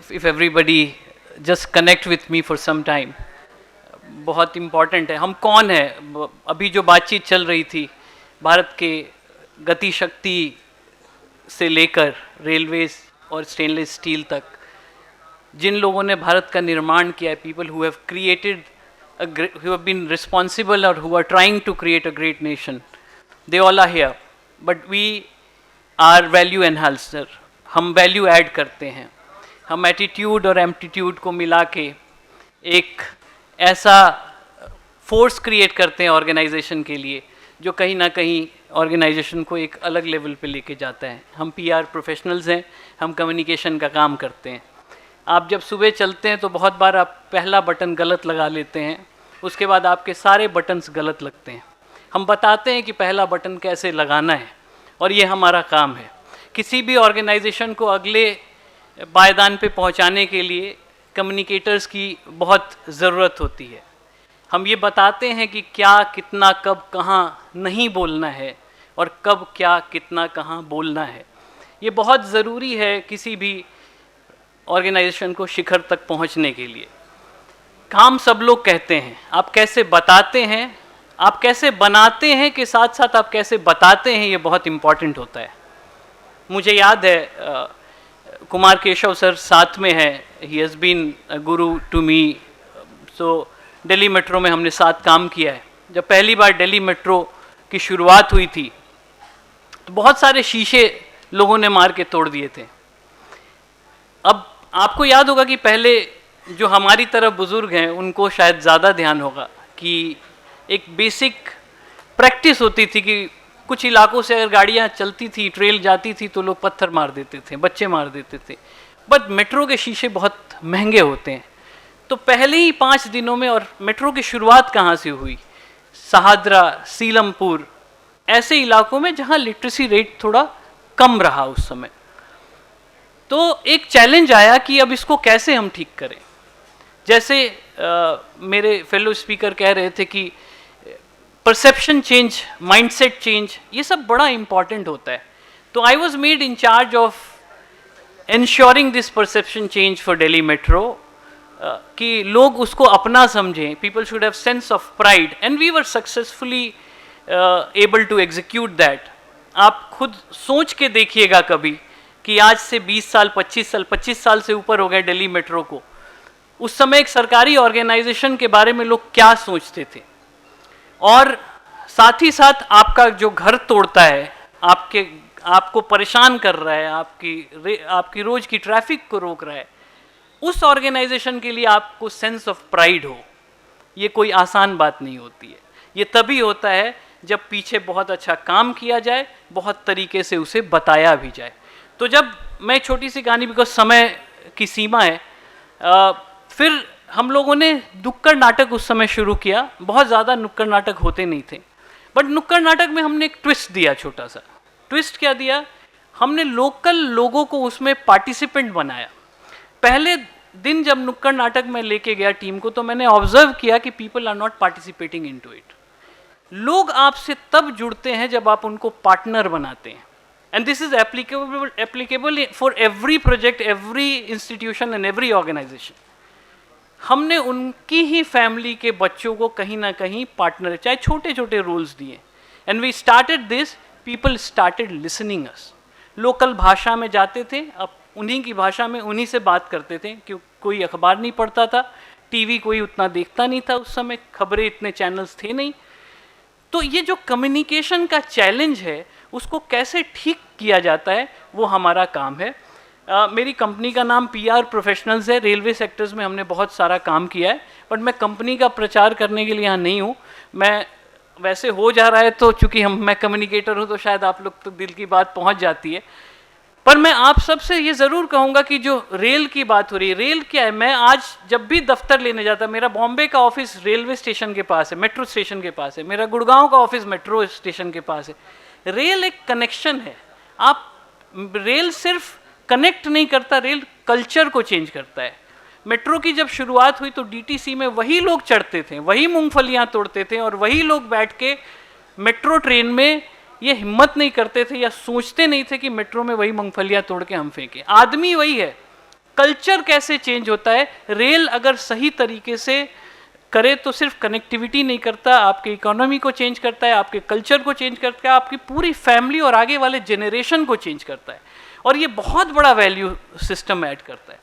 if everybody just connect with me for some time. बहुत important है. हम कौन हैं? अभी जो बातचीत चल रही थी भारत के गति शक्ति से लेकर रेलवेज और स्टेनलेस स्टील तक, जिन लोगों ने भारत का निर्माण किया है, people who have created who have been responsible or who are trying to create a great nation, they all are here. But we are value enhancer. हम value add करते हैं. हम attitude और aptitude को मिला के एक ऐसा force create करते हैं organization के लिए जो कहीं ना कहीं organization को एक अलग level पे लेके जाता है. हम PR professionals हैं, हम communication का काम करते हैं. आप जब सुबह चलते हैं तो बहुत बार आप पहला बटन गलत लगा लेते हैं, उसके बाद आपके सारे बटन्स गलत लगते हैं. हम बताते हैं कि पहला बटन कैसे लगाना है और ये हमारा काम है. किसी भी ऑर्गेनाइजेशन को अगले पायदान पे पहुंचाने के लिए कम्युनिकेटर्स की बहुत ज़रूरत होती है. हम ये बताते हैं कि क्या, कितना, कब, कहाँ नहीं बोलना है और कब, क्या, कितना, कहाँ बोलना है. ये बहुत ज़रूरी है किसी भी ऑर्गेनाइजेशन को शिखर तक पहुंचने के लिए. काम सब लोग कहते हैं, आप कैसे बताते हैं, आप कैसे बनाते हैं के साथ साथ आप कैसे बताते हैं, ये बहुत इम्पॉर्टेंट होता है. मुझे याद है कुमार केशव सर साथ में है. He has been a guru to me. So Delhi metro में हमने साथ काम किया है. जब पहली बार दिल्ली मेट्रो की शुरुआत हुई थी तो बहुत सारे शीशे लोगों ने मार के तोड़ दिए थे. अब आपको याद होगा कि पहले जो हमारी तरफ बुज़ुर्ग हैं उनको शायद ज़्यादा ध्यान होगा कि एक बेसिक प्रैक्टिस होती थी कि कुछ इलाकों से अगर गाड़ियाँ चलती थी, ट्रेन जाती थी तो लोग पत्थर मार देते थे, बच्चे मार देते थे. बट मेट्रो के शीशे बहुत महंगे होते हैं. तो पहले ही 5 दिनों में, और मेट्रो की शुरुआत कहाँ से हुई? सहादरा, सीलमपुर, ऐसे इलाकों में जहाँ लिटरेसी रेट थोड़ा कम रहा उस समय. तो एक चैलेंज आया कि अब इसको कैसे हम ठीक करें. जैसे मेरे फेलो स्पीकर कह रहे थे कि परसेप्शन चेंज, माइंडसेट चेंज, ये सब बड़ा इम्पॉर्टेंट होता है. तो I was made in charge of ensuring this perception change for Delhi Metro, कि लोग उसको अपना समझें. People should have sense of pride and we were successfully able to execute that. आप खुद सोच के देखिएगा कभी कि आज से 20 साल, 25 साल से ऊपर हो गए दिल्ली मेट्रो को. उस समय एक सरकारी ऑर्गेनाइजेशन के बारे में लोग क्या सोचते थे. और साथ ही साथ आपका जो घर तोड़ता है आपको परेशान कर रहा है, आपकी रोज की ट्रैफिक को रोक रहा है, उस ऑर्गेनाइजेशन के लिए आपको सेंस ऑफ प्राइड हो, ये कोई आसान बात नहीं होती है। ये तभी होता है जब पीछे बहुत अच्छा काम किया जाए, बहुत तरीके से उसे बताया भी जाए। तो जब मैं छोटी सी कहानी, बिकॉज समय की सीमा है, फिर हम लोगों ने नुक्कड़ नाटक उस समय शुरू किया। बहुत ज़्यादा नुक्कड़ नाटक होते नहीं थे, बट नुक्कड़ नाटक में हमने एक ट्विस्ट दिया, छोटा सा ट्विस्ट। क्या दिया? हमने लोकल लोगों को उसमें पार्टिसिपेंट बनाया। पहले दिन जब नुक्कड़ नाटक में लेके गया टीम को, तो मैंने ऑब्जर्व किया कि people are not participating into it. लोग आपसे तब जुड़ते हैं जब आप उनको पार्टनर बनाते हैं, and this is applicable for every project, every institution and every organisation. हमने उनकी ही फैमिली के बच्चों को कहीं ना कहीं पार्टनर, चाहे छोटे छोटे रोल्स दिए, and we started this, people started listening us. Local भाषा में जाते थे, अब उन्हीं की भाषा में उन्हीं से बात करते थे, क्यों कोई अखबार नहीं पढ़ता था, टीवी कोई उतना देखता नहीं था उस समय, खबरें इतने चैनल्स थे नहीं। तो ये जो कम्युनिकेशन का चैलेंज है, उसको कैसे ठीक किया जाता है, वो हमारा काम है। मेरी कंपनी का नाम PR प्रोफेशनल्स है। रेलवे सेक्टर्स में हमने बहुत सारा काम किया है, बट मैं कंपनी का प्रचार करने के लिए यहाँ नहीं हूँ। मैं वैसे हो जा रहा है, तो चूँकि मैं कम्युनिकेटर हूँ, तो शायद आप लोग तक दिल की बात पहुँच जाती है। पर मैं आप सबसे ये ज़रूर कहूँगा कि जो रेल की बात हो रही है, रेल क्या है, मैं आज जब भी दफ्तर लेने जाता, मेरा बॉम्बे का ऑफिस रेलवे स्टेशन के पास है, मेट्रो स्टेशन के पास है, मेरा गुड़गांव का ऑफिस मेट्रो स्टेशन के पास है। रेल एक कनेक्शन है। रेल सिर्फ कनेक्ट नहीं करता, रेल कल्चर को चेंज करता है। मेट्रो की जब शुरुआत हुई तो DTC में वही लोग चढ़ते थे, वही मूंगफलियाँ तोड़ते थे, और वही लोग बैठ के मेट्रो ट्रेन में ये हिम्मत नहीं करते थे या सोचते नहीं थे कि मेट्रो में वही मूंगफलियाँ तोड़ के हम फेंकें। आदमी वही है। कल्चर कैसे चेंज होता है? रेल अगर सही तरीके से करे तो सिर्फ कनेक्टिविटी नहीं करता, आपके इकोनॉमी को चेंज करता है, आपके कल्चर को चेंज करता है, आपकी पूरी फैमिली और आगे वाले जनरेशन को चेंज करता है, और ये बहुत बड़ा वैल्यू सिस्टम ऐड करता है।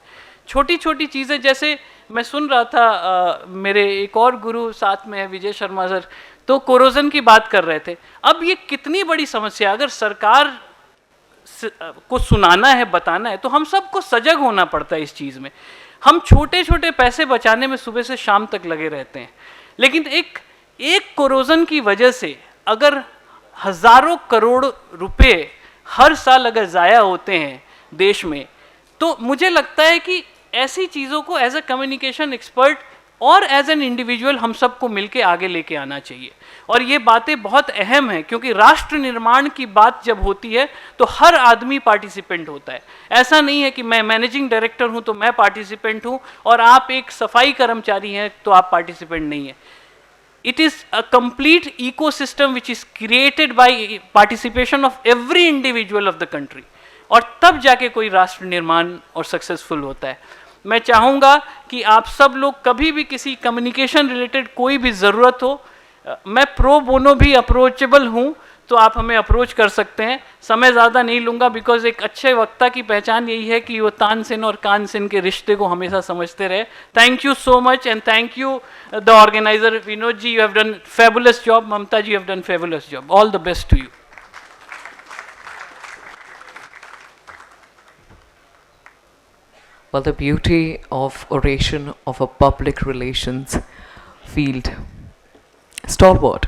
छोटी छोटी चीज़ें, जैसे मैं सुन रहा था, मेरे एक और गुरु साथ में है, विजय शर्मा सर, तो कोरोजन की बात कर रहे थे। अब ये कितनी बड़ी समस्या, अगर सरकार को सुनाना है, बताना है, तो हम सबको सजग होना पड़ता है इस चीज़ में। हम छोटे छोटे पैसे बचाने में सुबह से शाम तक लगे रहते हैं, लेकिन एक कोरोजन की वजह से अगर हजारों करोड़ रुपए हर साल अगर ज़ाया होते हैं देश में, तो मुझे लगता है कि ऐसी चीज़ों को एज अ कम्युनिकेशन एक्सपर्ट और एज एन इंडिविजुअल हम सबको मिलके आगे लेके आना चाहिए। और ये बातें बहुत अहम हैं, क्योंकि राष्ट्र निर्माण की बात जब होती है तो हर आदमी पार्टिसिपेंट होता है। ऐसा नहीं है कि मैं मैनेजिंग डायरेक्टर हूँ तो मैं पार्टिसिपेंट हूँ, और आप एक सफाई कर्मचारी हैं तो आप पार्टिसिपेंट नहीं है। It is a complete ecosystem which is created by participation of every individual of the country, और तब जाके कोई राष्ट्र निर्माण और सक्सेसफुल होता है। मैं चाहूँगा कि आप सब लोग कभी भी किसी कम्युनिकेशन रिलेटेड कोई भी ज़रूरत हो, मैं प्रो बोनो भी अप्रोचेबल हूँ, तो आप हमें अप्रोच कर सकते हैं। समय ज़्यादा नहीं लूँगा, बिकॉज एक अच्छे वक्ता की पहचान यही है कि वो तानसेन और कानसेन के रिश्ते को हमेशा समझते रहे। Thank you so much, and thank you the organiser. Vinod ji, you have done fabulous job. Mamata ji, you have done fabulous job. All the best to you. Well, the beauty of oration of a public relations field stalwart.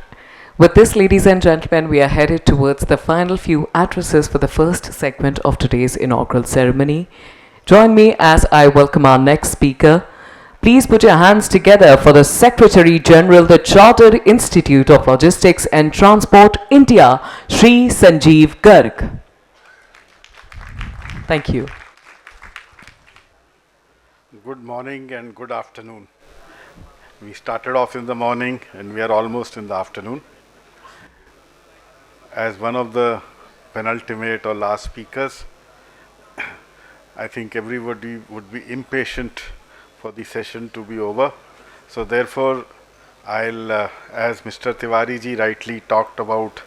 With this, ladies and gentlemen, we are headed towards the final few addresses for the first segment of today's inaugural ceremony. Join me as I welcome our next speaker. Please put your hands together for the Secretary General, the Chartered Institute of Logistics and Transport, India, Shri Sanjeev Garg. Thank you. Good morning and good afternoon. We started off in the morning and we are almost in the afternoon. As one of the penultimate or last speakers, I think everybody would be impatient for the session to be over. So therefore, I'll, as Mr. Tiwari ji rightly talked about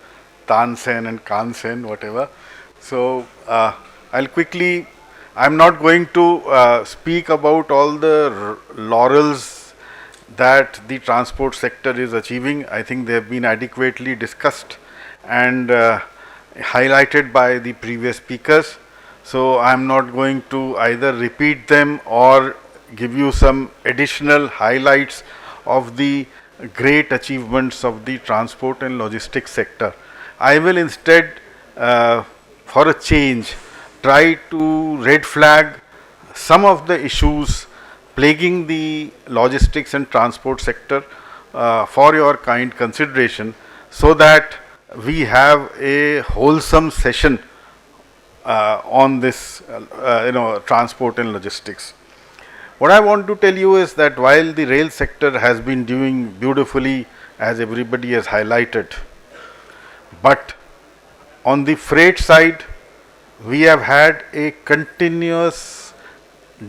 Tansen and Kansen, whatever. So I'll quickly, I'm not going to speak about all the laurels that the transport sector is achieving. I think they have been adequately discussed, and highlighted by the previous speakers. So I'm not going to either repeat them or give you some additional highlights of the great achievements of the transport and logistics sector. I will instead, for a change, try to red flag some of the issues plaguing the logistics and transport sector for your kind consideration, so that we have a wholesome session on this transport and logistics. What I want to tell you is that while the rail sector has been doing beautifully, as everybody has highlighted, but on the freight side we have had a continuous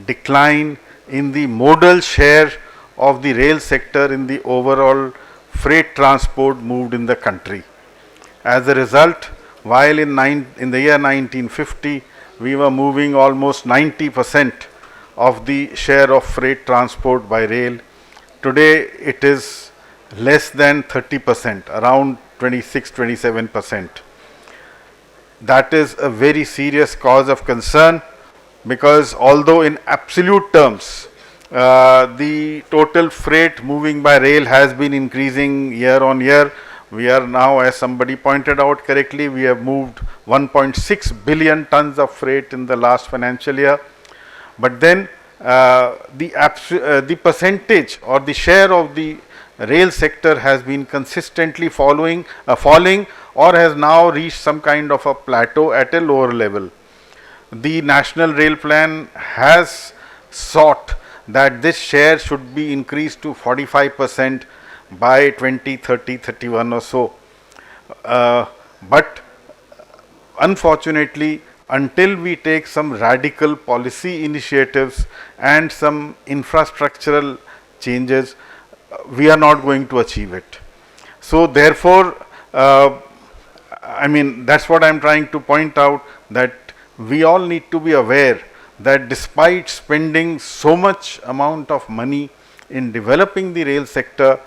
decline in the modal share of the rail sector in the overall freight transport moved in the country. As a result, while in the year 1950 we were moving almost 90% of the share of freight transport by rail, today it is less than 30%, around 26-27%. That is a very serious cause of concern, because although in absolute terms the total freight moving by rail has been increasing year on year, we are now, as somebody pointed out correctly, we have moved 1.6 billion tons of freight in the last financial year. But then the percentage or the share of the rail sector has been consistently falling, or has now reached some kind of a plateau at a lower level. The National Rail Plan has sought that this share should be increased to 45% by 2030-31 or so. But unfortunately, until we take some radical policy initiatives and some infrastructural changes, we are not going to achieve it. So therefore, that's what I am trying to point out, that we all need to be aware that despite spending so much amount of money in developing the rail sector,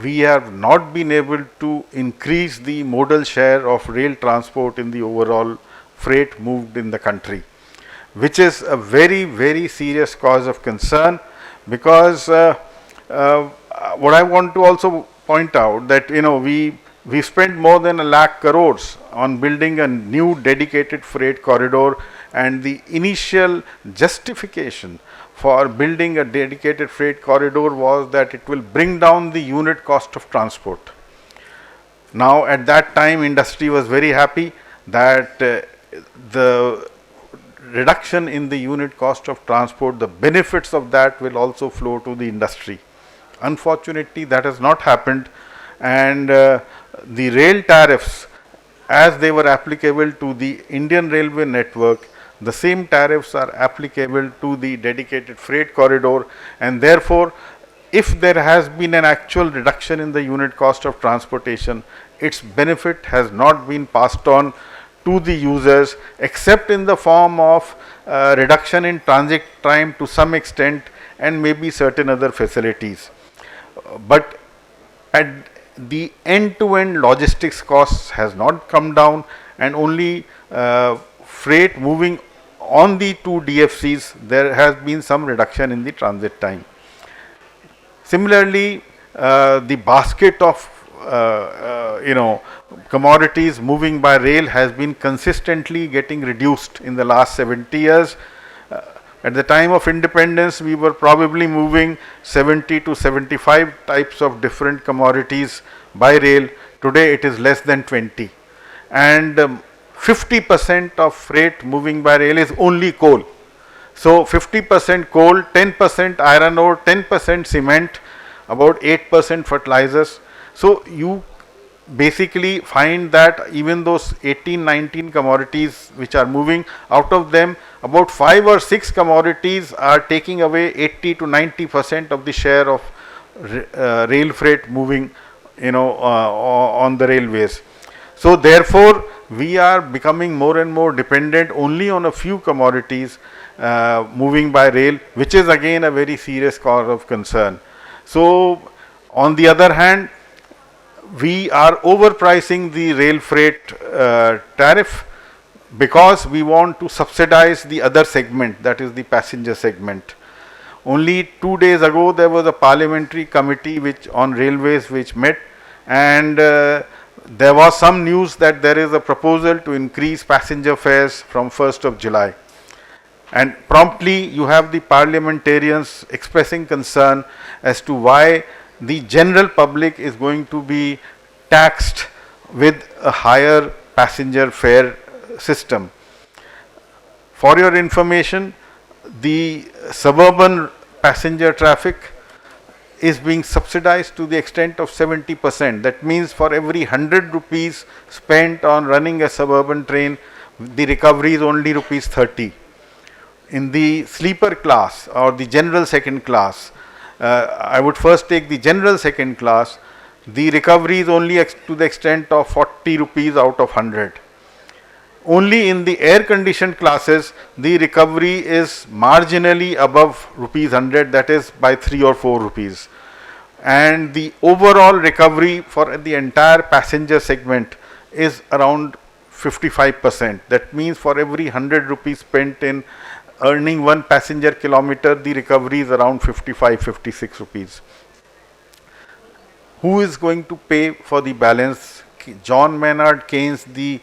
we have not been able to increase the modal share of rail transport in the overall freight moved in the country, which is a very, very serious cause of concern. Because what I want to also point out, that we spent more than 1 lakh crores on building a new dedicated freight corridor, and the initial justification for building a dedicated freight corridor was that it will bring down the unit cost of transport. Now at that time industry was very happy that the reduction in the unit cost of transport, the benefits of that will also flow to the industry. Unfortunately, that has not happened, and the rail tariffs, as they were applicable to the Indian Railway network, the same tariffs are applicable to the dedicated freight corridor, and therefore if there has been an actual reduction in the unit cost of transportation, its benefit has not been passed on to the users, except in the form of reduction in transit time to some extent, and maybe certain other facilities. But at the end-to-end logistics costs has not come down, and only freight moving on the two DFCs, there has been some reduction in the transit time. Similarly, the basket of commodities moving by rail has been consistently getting reduced in the last 70 years. At the time of independence, we were probably moving 70 to 75 types of different commodities by rail. Today it is less than 20, and 50% of freight moving by rail is only coal. So 50% coal, 10% iron ore, 10% cement, about 8% fertilizers. So you basically find that even those 18-19 commodities which are moving, out of them about 5 or 6 commodities are taking away 80 to 90% of the share of rail freight moving on the railways. So therefore we are becoming more and more dependent only on a few commodities moving by rail, which is again a very serious cause of concern. So on the other hand, we are overpricing the rail freight tariff because we want to subsidize the other segment, that is the passenger segment. Only 2 days ago there was a parliamentary committee on railways which met, and there was some news that there is a proposal to increase passenger fares from 1st of July. And promptly you have the parliamentarians expressing concern as to why the general public is going to be taxed with a higher passenger fare system. For your information, the suburban passenger traffic is being subsidized to the extent of 70%. That means for every 100 rupees spent on running a suburban train, the recovery is only rupees 30. In the sleeper class or the general second class, I would first take the general second class, the recovery is only to the extent of 40 rupees out of 100. Only in the air conditioned classes, the recovery is marginally above rupees 100, that is by 3 or 4 rupees. And the overall recovery for the entire passenger segment is around 55%. That means for every 100 rupees spent in earning 1 passenger kilometer, the recovery is around 55-56 rupees. Who is going to pay for the balance? John Maynard Keynes, the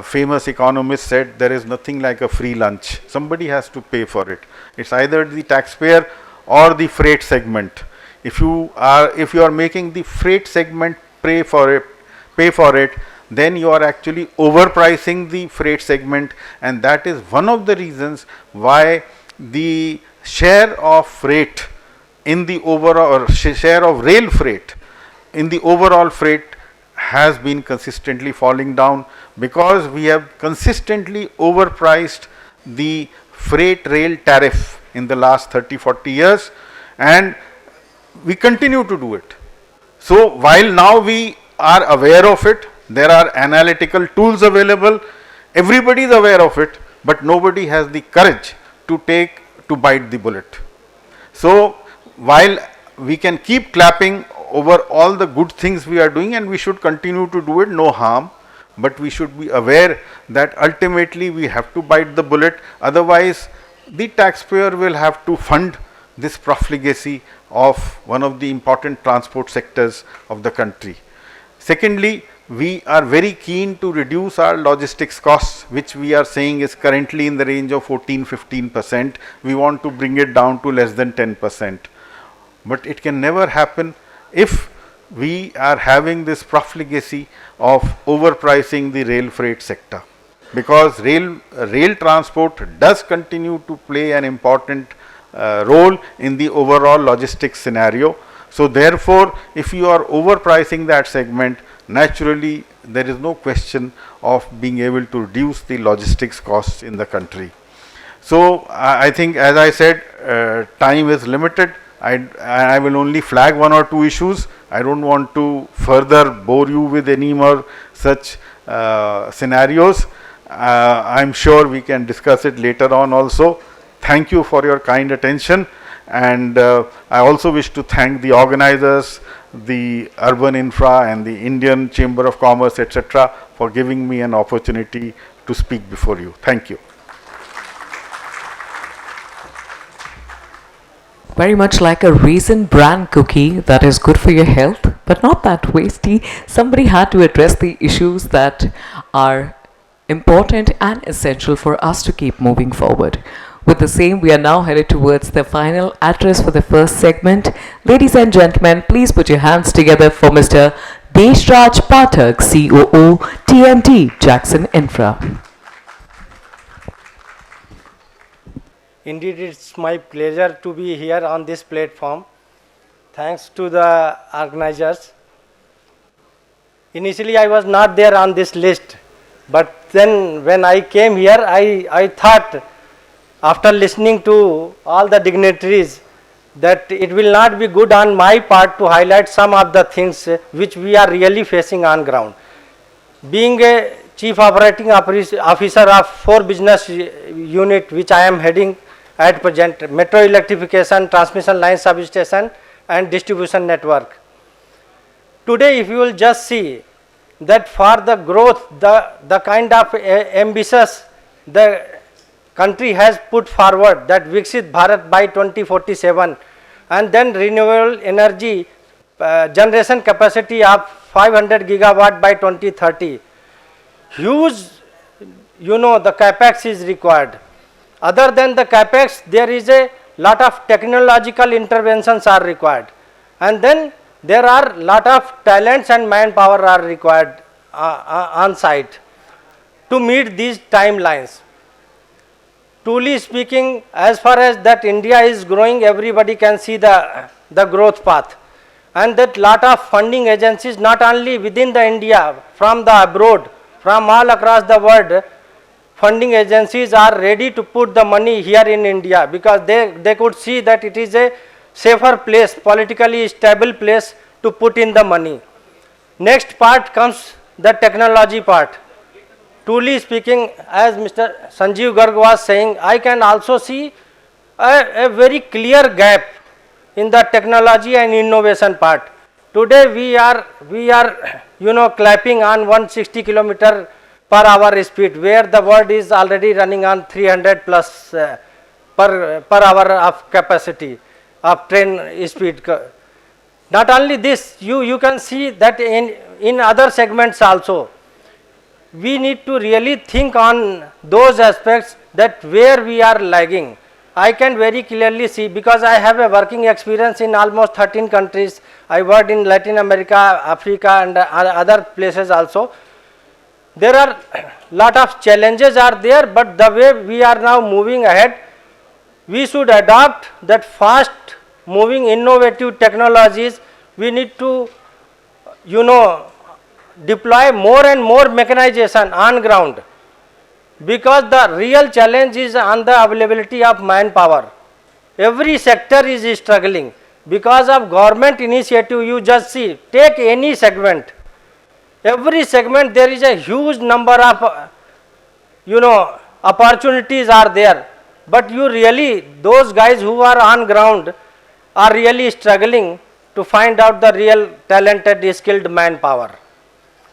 famous economist, said there is nothing like a free lunch. Somebody has to pay for it. It's either the taxpayer or the freight segment. If you are making the freight segment pay for it, then you are actually overpricing the freight segment, and that is one of the reasons why the share of freight in the overall, or share of rail freight in the overall freight has been consistently falling down, because we have consistently overpriced the freight rail tariff in the last 30-40 years, and we continue to do it. So while now we are aware of it, there are analytical tools available, everybody is aware of it, but nobody has the courage to bite the bullet. So while we can keep clapping over all the good things we are doing, and we should continue to do it, no harm, but we should be aware that ultimately we have to bite the bullet, otherwise the taxpayer will have to fund this profligacy of one of the important transport sectors of the country. Secondly, we are very keen to reduce our logistics costs, which we are saying is currently in the range of 14-15%. We want to bring it down to less than 10%. But it can never happen if we are having this profligacy of overpricing the rail freight sector, because rail transport does continue to play an important role in the overall logistics scenario. So therefore, if you are overpricing that segment, naturally there is no question of being able to reduce the logistics costs in the country. So I think, as I said, time is limited. I will only flag 1 or 2 issues. I don't want to further bore you with any more such scenarios. I'm sure we can discuss it later on also. Thank you for your kind attention, and I also wish to thank the organizers, the Urban Infra and the Indian Chamber of Commerce, etc., for giving me an opportunity to speak before you. Thank you. Very much like a Raisin Bran cookie that is good for your health, but not that tasty. Somebody had to address the issues that are important and essential for us to keep moving forward. With the same, we are now headed towards the final address for the first segment. Ladies and gentlemen, please put your hands together for Mr. Deshraj Pathak, COO, TMT, Jakson Infra. Indeed, it's my pleasure to be here on this platform. Thanks to the organizers. Initially, I was not there on this list, but then when I came here, I thought, after listening to all the dignitaries, that it will not be good on my part to highlight some of the things which we are really facing on ground. Being a Chief Operating Officer of 4 business unit which I am heading at present: metro electrification, transmission line substation and distribution network. Today, if you will just see that for the growth, the kind of ambitious the country has put forward, that Viksit Bharat by 2047, and then renewable energy generation capacity of 500 gigawatt by 2030. Huge, you know, the capex is required. Other than the capex, there is a lot of technological interventions are required, and then there are lot of talents and manpower are required on site to meet these timelines. Truly speaking, as far as that India is growing, everybody can see the growth path, and that lot of funding agencies, not only within the India, from the abroad, from all across the world, funding agencies are ready to put the money here in India, because they could see that it is a safer place, politically stable place to put in the money. Next part comes the technology part. Truly speaking, as Mr. Sanjeev Garg was saying, I can also see a very clear gap in the technology and innovation part. Today we are you know, clapping on 160 kilometer per hour speed, where the world is already running on 300 plus per hour of capacity of train speed. Not only this, you can see that in other segments also. We need to really think on those aspects that where we are lagging. I can very clearly see, because I have a working experience in almost 13 countries. I worked in Latin America, Africa, and other places also. There are lot of challenges are there, but the way we are now moving ahead, we should adopt that fast moving innovative technologies. We need to, you know, deploy more and more mechanization on ground, because the real challenge is on the availability of manpower. Every sector is struggling because of government initiative. You just see, take any segment. Every segment there is a huge number of, you know, opportunities are there, but you really, those guys who are on ground are really struggling to find out the real talented, skilled manpower.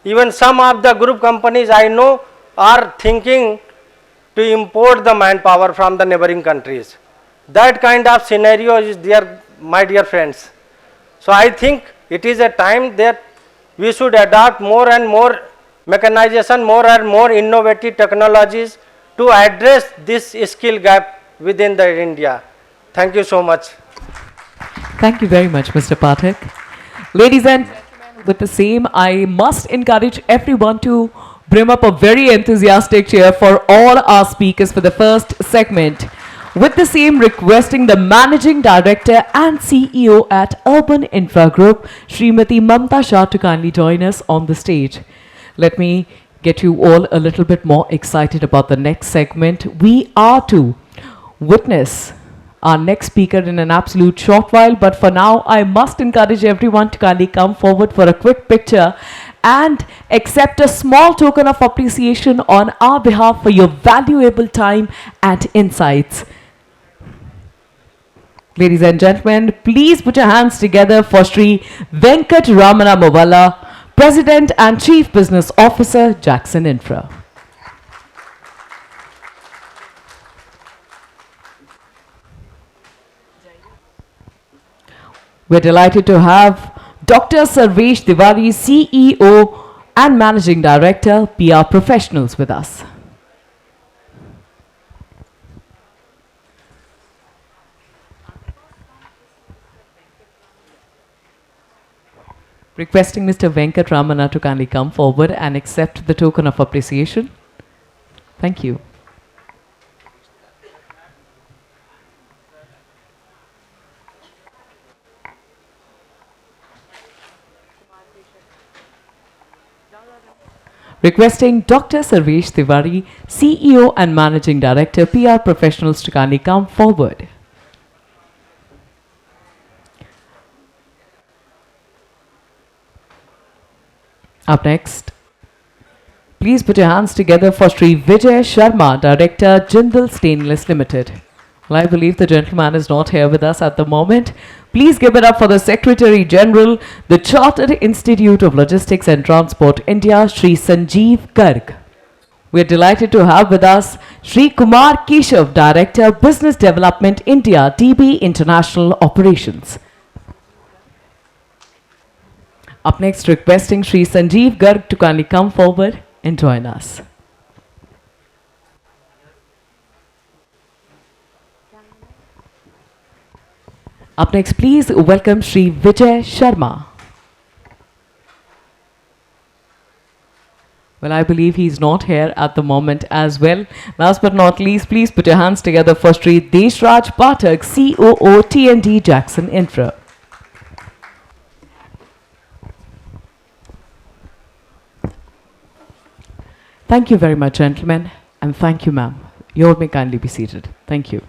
Even some of the group companies I know are thinking to import the manpower from the neighboring countries. That kind of scenario is there, my dear friends. So I think it is a time that we should adopt more and more mechanization, more and more innovative technologies to address this skill gap within the India. Thank you so much. Thank you very much, Mr. Pathak. Ladies and gentlemen, with the same, I must encourage everyone to bring up a very enthusiastic cheer for all our speakers for the first segment. With the same, requesting the Managing Director and CEO at Urban Infra Group, Srimati Mamta Shah, to kindly join us on the stage. Let me get you all a little bit more excited about the next segment. We are to witness our next speaker in an absolute short while, but for now, I must encourage everyone to kindly come forward for a quick picture and accept a small token of appreciation on our behalf for your valuable time and insights. Ladies and gentlemen, please put your hands together for Shri Venkat Ramana Mawala, President and Chief Business Officer, Jakson Infra. We're delighted to have Dr. Sarvesh Tiwari, CEO and Managing Director, PR Professionals, with us. Requesting Mr. Venkat Ramana to kindly come forward and accept the token of appreciation. Thank you. Requesting Dr. Sarvesh Tiwari, CEO and Managing Director, PR Professionals, to kindly come forward. Up next, please put your hands together for Shri Vijay Sharma, Director, Jindal Stainless Limited. Well, I believe the gentleman is not here with us at the moment. Please give it up for the Secretary General, the Chartered Institute of Logistics and Transport India, Shri Sanjeev Garg. We are delighted to have with us Shri Kumar Keshav, Director, Business Development India, DB International Operations. Up next, requesting Shri Sanjeev Garg to kindly come forward and join us. Up next, please welcome Shri Vijay Sharma. Well, I believe he's not here at the moment as well. Last but not least, please put your hands together for Shri Deshraj Pathak, COO T&D Jakson Infra. Thank you very much, gentlemen, and thank you, ma'am. You all may kindly be seated. Thank you.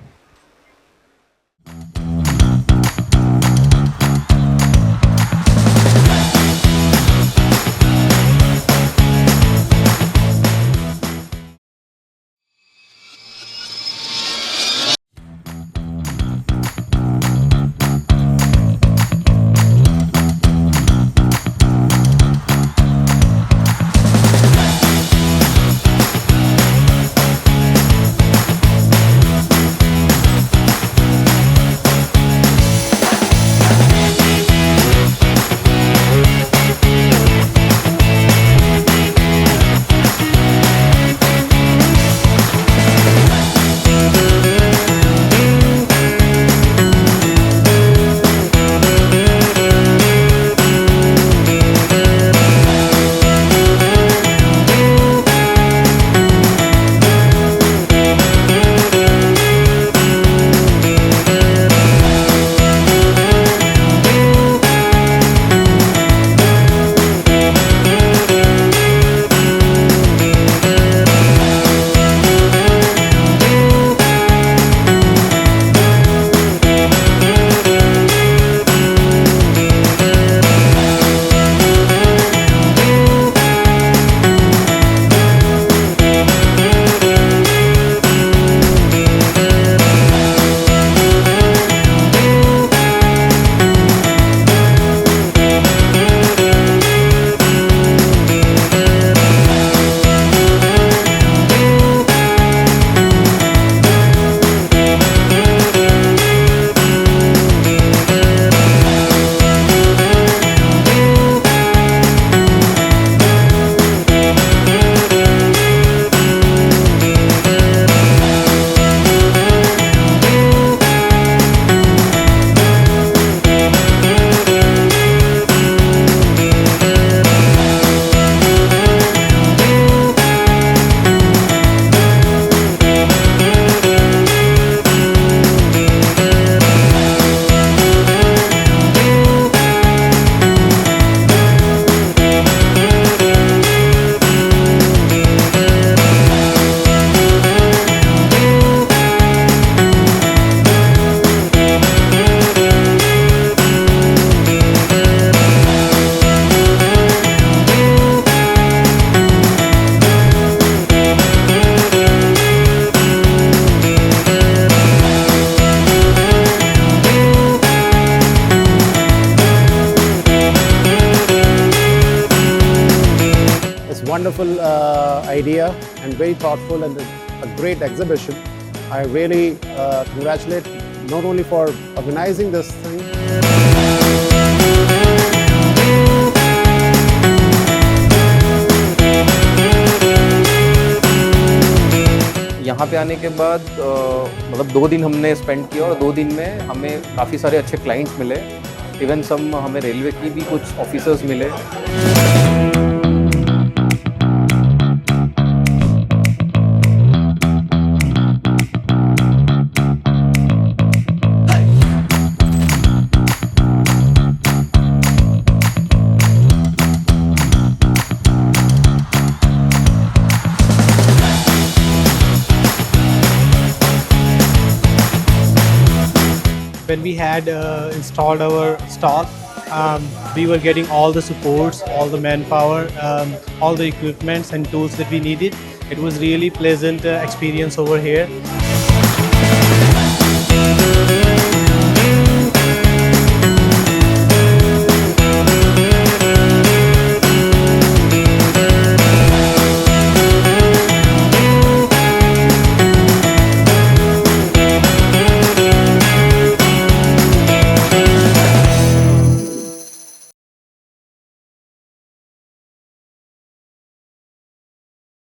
Wonderful idea and very thoughtful and a great exhibition. I really congratulate not only for organizing this thing. यहाँ पे आने के बाद मतलब 2 दिन हमने spend किया और 2 दिन में हमें काफ़ी सारे अच्छे क्लाइंट्स मिले। इवन सम हमें रेलवे की भी कुछ ऑफिसर्स मिले। When we had installed our stall, we were getting all the supports, all the manpower, all the equipments and tools that we needed. It was really pleasant experience over here.